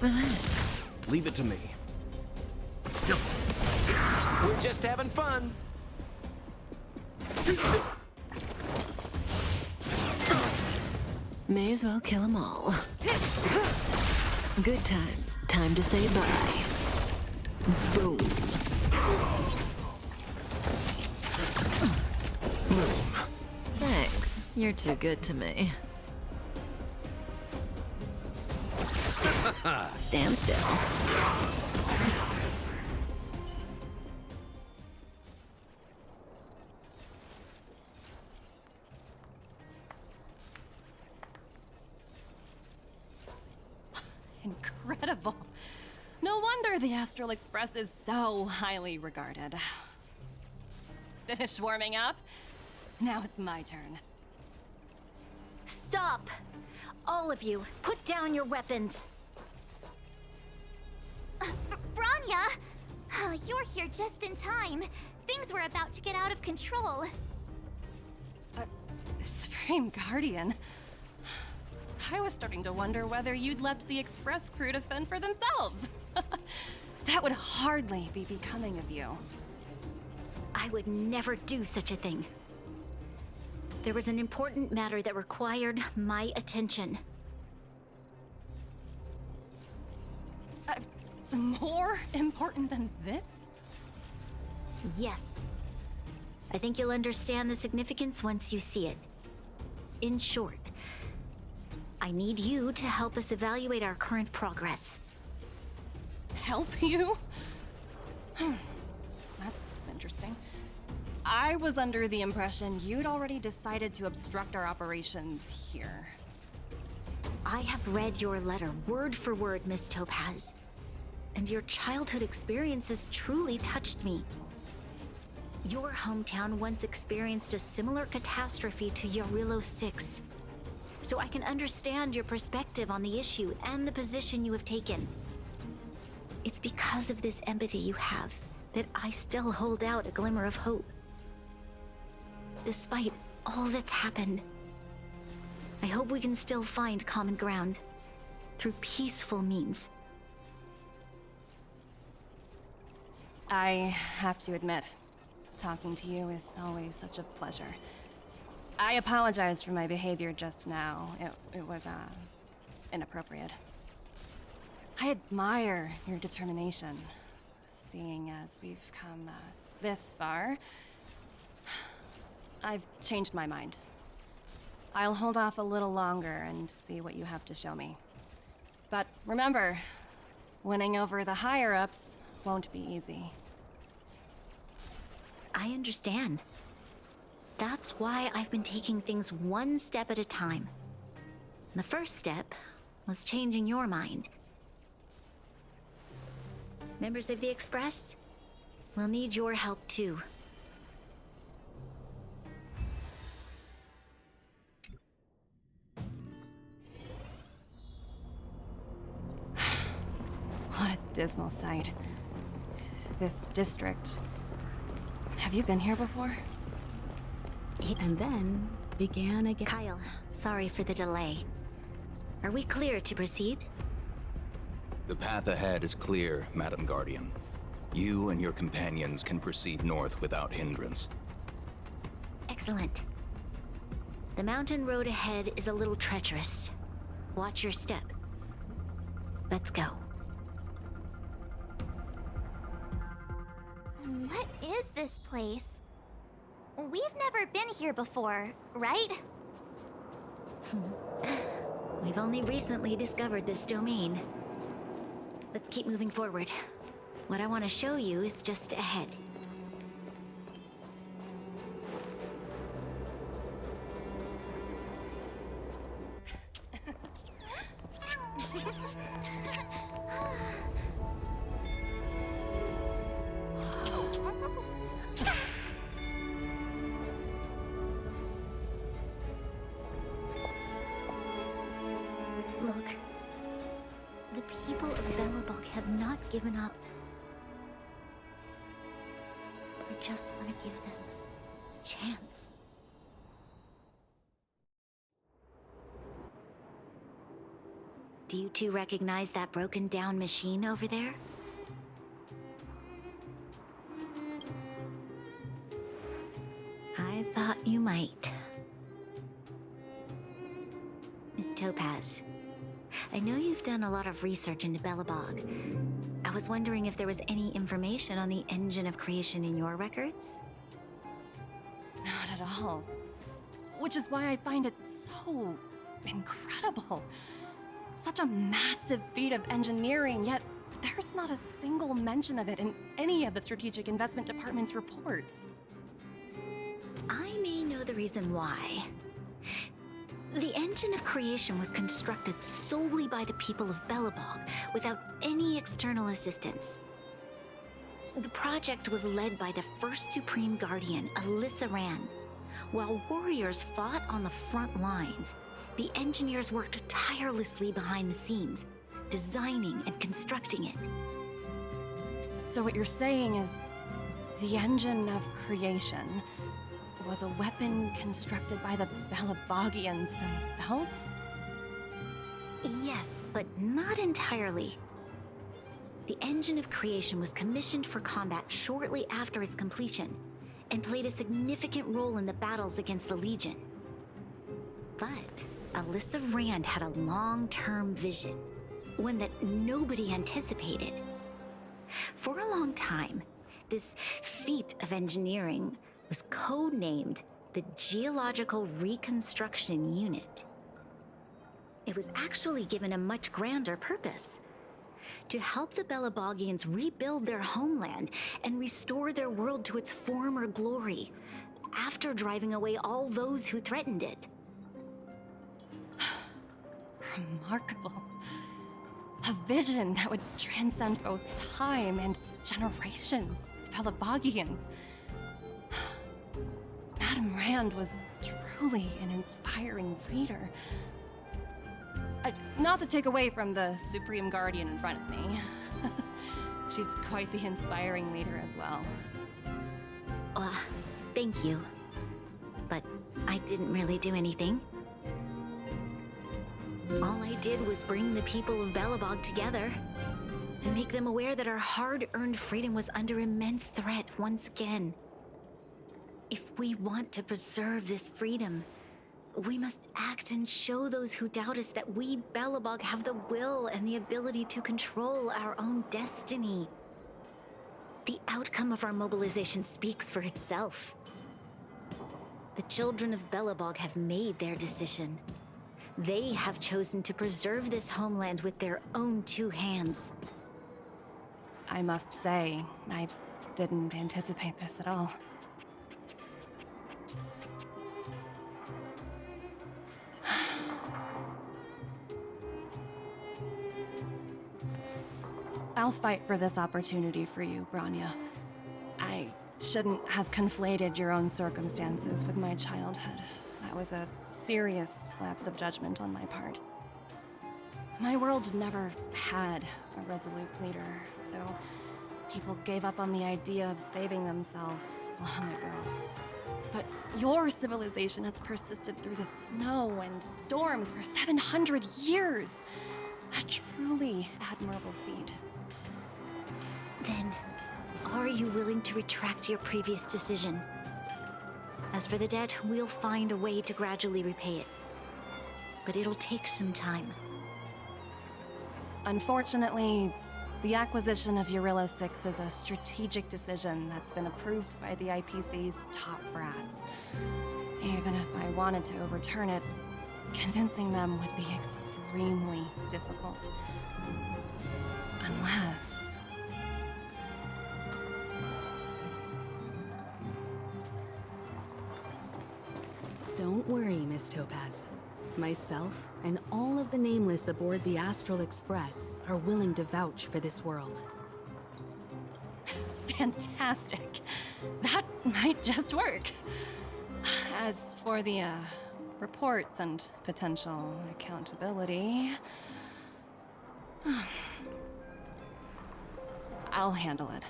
Relax.
Leave it to me.
We're just having fun.
May as well kill them all. Good times. Time to say bye. Boom. Thanks. You're too good to me. Stand still.
Incredible. No wonder the Astral Express is so highly regarded. Finished warming up? Now it's my turn.
Stop! All of you, put down your weapons.
Branya! Oh, you're here just in time. Things were about to get out of control.
Supreme Guardian. I was starting to wonder whether you'd left the Express crew to fend for themselves. That would hardly be becoming of you.
I would never do such a thing. There was an important matter that required my attention.
More important than this?
Yes. I think you'll understand the significance once you see it. In short, I need you to help us evaluate our current progress.
Help you? That's interesting. I was under the impression you'd already decided to obstruct our operations here.
I have read your letter word for word, Miss Topaz. And your childhood experiences truly touched me. Your hometown once experienced a similar catastrophe to Yarilo 6. so I can understand your perspective on the issue and the position you have taken. It's because of this empathy you have that I still hold out a glimmer of hope. Despite all that's happened, I hope we can still find common ground through peaceful means.
I have to admit, talking to you is always such a pleasure. I apologize for my behavior just now. It was, inappropriate. I admire your determination, seeing as we've come, this far. I've changed my mind. I'll hold off a little longer and see what you have to show me. But remember, winning over the higher-ups won't be easy.
I understand. That's why I've been taking things one step at a time. The first step was changing your mind. Members of the Express, we'll need your help too.
What a dismal sight. This district. Have you been here before?
And then began again.
Kyle, sorry for the delay. Are we clear to proceed?
The path ahead is clear, Madam Guardian. You and your companions can proceed north without hindrance.
Excellent. The mountain road ahead is a little treacherous. Watch your step. Let's go.
What is this place? We've never been here before, right?
We've only recently discovered this domain. Let's keep moving forward. What I want to show you is just ahead. Look, the people of Belobog have not given up. I just want to give them a chance. Do you two recognize that broken down machine over there? I thought you might. Miss Topaz, I know you've done a lot of research into Belobog. I was wondering if there was any information on the engine of creation in your records?
Not at all. Which is why I find it so incredible. Such a massive feat of engineering, yet there's not a single mention of it in any of the Strategic Investment Department's reports.
I may know the reason why. The engine of creation was constructed solely by the people of Belobog, without any external assistance. The project was led by the first Supreme Guardian, Alyssa Rand. While warriors fought on the front lines, the engineers worked tirelessly behind the scenes, designing and constructing it.
So what you're saying is, the engine of creation was a weapon constructed by the Belobogians themselves?
Yes, but not entirely. The engine of creation was commissioned for combat shortly after its completion, and played a significant role in the battles against the Legion. But Alyssa Rand had a long-term vision, one that nobody anticipated. For a long time, this feat of engineering was codenamed the Geological Reconstruction Unit. It was actually given a much grander purpose: to help the Belobogians rebuild their homeland and restore their world to its former glory, after driving away all those who threatened it.
Remarkable. A vision that would transcend both time and generations of Belobogians. Madame Rand was truly an inspiring leader, not to take away from the Supreme Guardian in front of me. She's quite the inspiring leader as well.
Thank you. But I didn't really do anything. All I did was bring the people of Belobog together and make them aware that our hard-earned freedom was under immense threat once again. If we want to preserve this freedom, we must act and show those who doubt us that we, Belobog, have the will and the ability to control our own destiny. The outcome of our mobilization speaks for itself. The children of Belobog have made their decision. They have chosen to preserve this homeland with their own two hands.
I must say, I didn't anticipate this at all. I'll fight for this opportunity for you, Branya. I shouldn't have conflated your own circumstances with my childhood. That was a serious lapse of judgment on my part. My world never had a resolute leader, so people gave up on the idea of saving themselves long ago. But your civilization has persisted through the snow and storms for 700 years. A truly admirable feat.
Then, are you willing to retract your previous decision? As for the debt, we'll find a way to gradually repay it. But it'll take some time.
Unfortunately, the acquisition of Eurillo 6 is a strategic decision that's been approved by the IPC's top brass. Even if I wanted to overturn it, convincing them would be extremely difficult. Unless...
Don't worry, Miss Topaz. Myself and all of the Nameless aboard the Astral Express are willing to vouch for this world.
Fantastic. That might just work. As for the, reports and potential accountability... I'll handle it.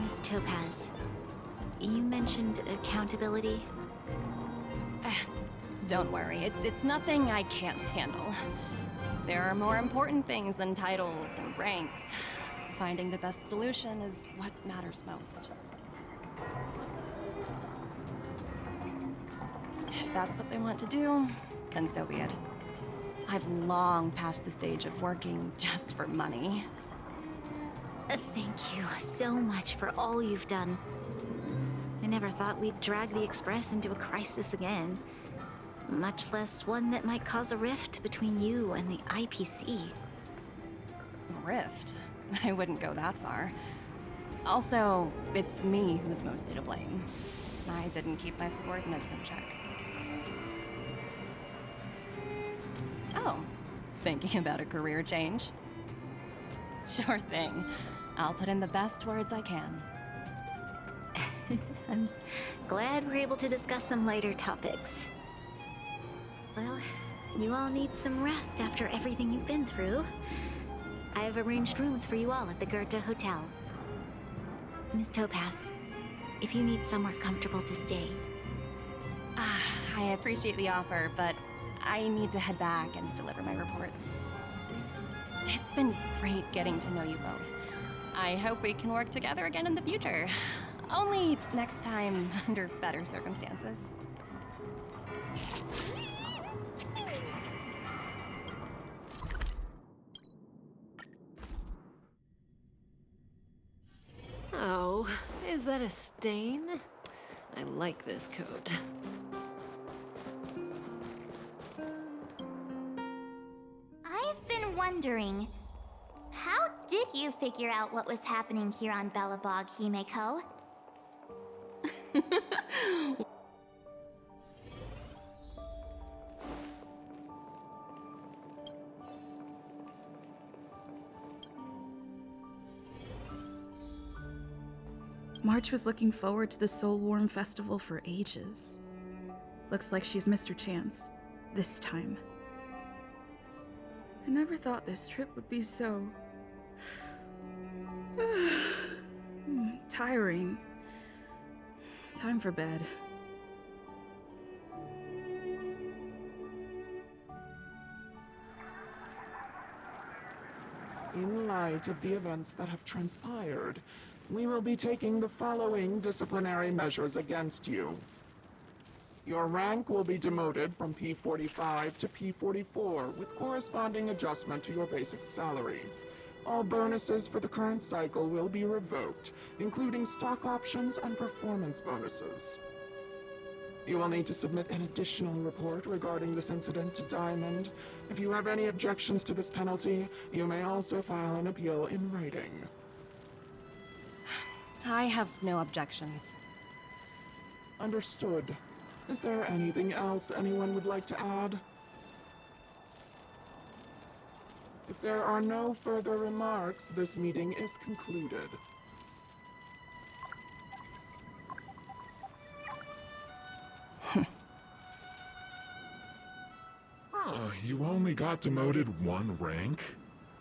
Miss Topaz, you mentioned accountability.
Don't worry, it's nothing I can't handle. There are more important things than titles and ranks. Finding the best solution is what matters most. If that's what they want to do, then so be it. I've long passed the stage of working just for money.
Thank you so much for all you've done. I never thought we'd drag the Express into a crisis again. Much less one that might cause a rift between you and the IPC.
Rift? I wouldn't go that far. Also, it's me who's mostly to blame. I didn't keep my subordinates in check. Oh, thinking about a career change? Sure thing. I'll put in the best words I can.
I'm glad we're able to discuss some lighter topics. Well, you all need some rest after everything you've been through. I've arranged rooms for you all at the Goethe Hotel. Miss Topaz, if you need somewhere comfortable to stay.
I appreciate the offer, but I need to head back and deliver my reports. It's been great getting to know you both. I hope we can work together again in the future. Only next time under better circumstances.
Oh, that a stain? I like this coat.
I've been wondering, how did you figure out what was happening here on Belobog, Himeko?
March was looking forward to the Solwarm Festival for ages. Looks like she's missed her chance. This time. I never thought this trip would be so... tiring. Time for bed.
In light of the events that have transpired, we will be taking the following disciplinary measures against you. Your rank will be demoted from P45 to P44 with corresponding adjustment to your basic salary. All bonuses for the current cycle will be revoked, including stock options and performance bonuses. You will need to submit an additional report regarding this incident to Diamond. If you have any objections to this penalty, you may also file an appeal in writing.
I have no objections.
Understood. Is there anything else anyone would like to add? If there are no further remarks, this meeting is concluded.
You only got demoted one rank?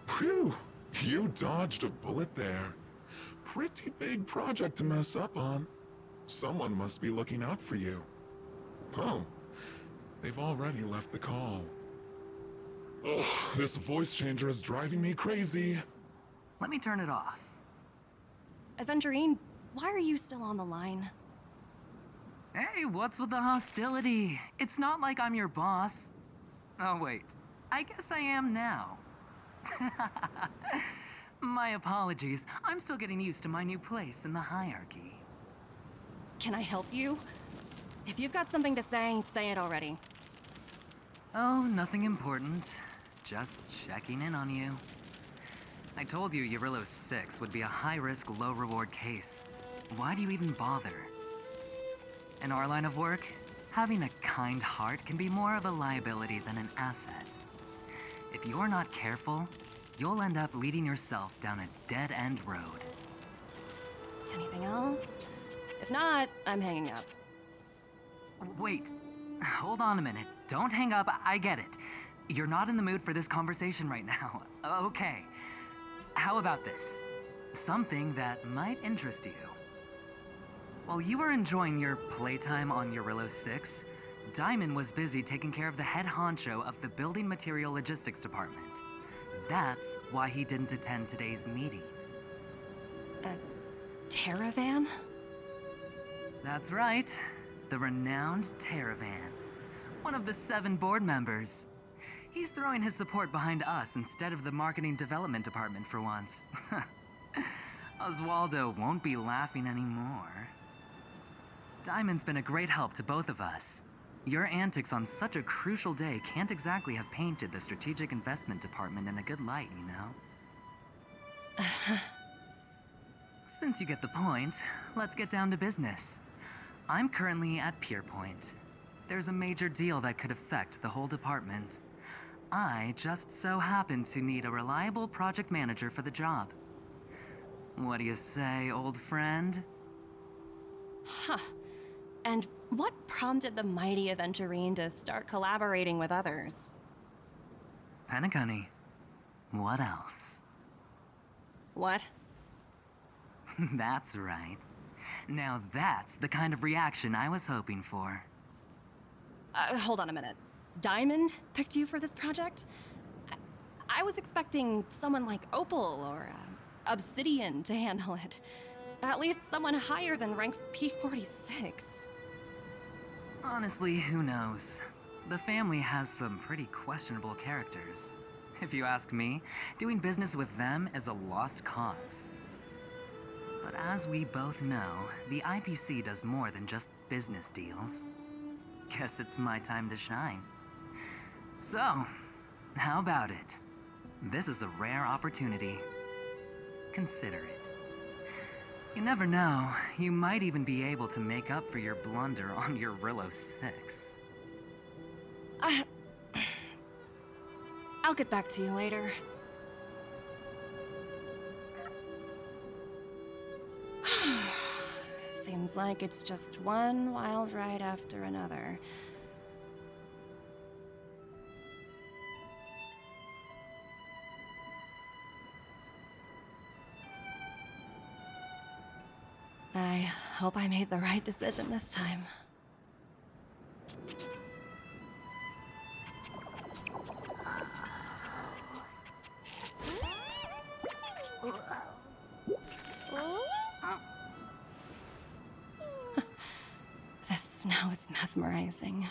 Phew, you dodged a bullet there. Pretty big project to mess up on. Someone must be looking out for you. Oh, they've already left the call. Ugh, this voice changer is driving me crazy.
Let me turn it off.
Aventurine, why are you still on the line?
Hey, what's with the hostility? It's not like I'm your boss. Oh, wait. I guess I am now. My apologies. I'm still getting used to my new place in the hierarchy.
Can I help you? If you've got something to say it already.
Oh, nothing important. Just checking in on you. I told you Eurylos 6 would be a high-risk, low-reward case. Why do you even bother? In our line of work, having a kind heart can be more of a liability than an asset. If you're not careful, you'll end up leading yourself down a dead-end road.
Anything else? If not, I'm hanging up.
Wait, hold on a minute. Don't hang up, I get it. You're not in the mood for this conversation right now. Okay. How about this? Something that might interest you. While you were enjoying your playtime on Eurylos 6, Diamond was busy taking care of the head honcho of the Building Material Logistics Department. That's why he didn't attend today's meeting.
A Terravan?
That's right. The renowned Terravan. One of the 7 board members. He's throwing his support behind us instead of the Marketing Development Department for once. Oswaldo won't be laughing anymore. Diamond's been a great help to both of us. Your antics on such a crucial day can't exactly have painted the Strategic Investment Department in a good light, you know? Since you get the point, let's get down to business. I'm currently at Pierpoint. There's a major deal that could affect the whole department. I just so happen to need a reliable project manager for the job. What do you say, old friend?
Huh. And what prompted the mighty Aventurine to start collaborating with others?
Penacony. What else?
What?
That's right. Now that's the kind of reaction I was hoping for.
Hold on a minute. Diamond picked you for this project? I was expecting someone like Opal or Obsidian to handle it. At least someone higher than rank P46.
Honestly, who knows? The family has some pretty questionable characters. If you ask me, doing business with them is a lost cause. But as we both know, the IPC does more than just business deals. Guess it's my time to shine. So, how about it? This is a rare opportunity. Consider it. You never know, you might even be able to make up for your blunder on your Rillo 6.
I'll get back to you later. Seems like it's just one wild ride after another. I hope I made the right decision this time. This snow is mesmerizing.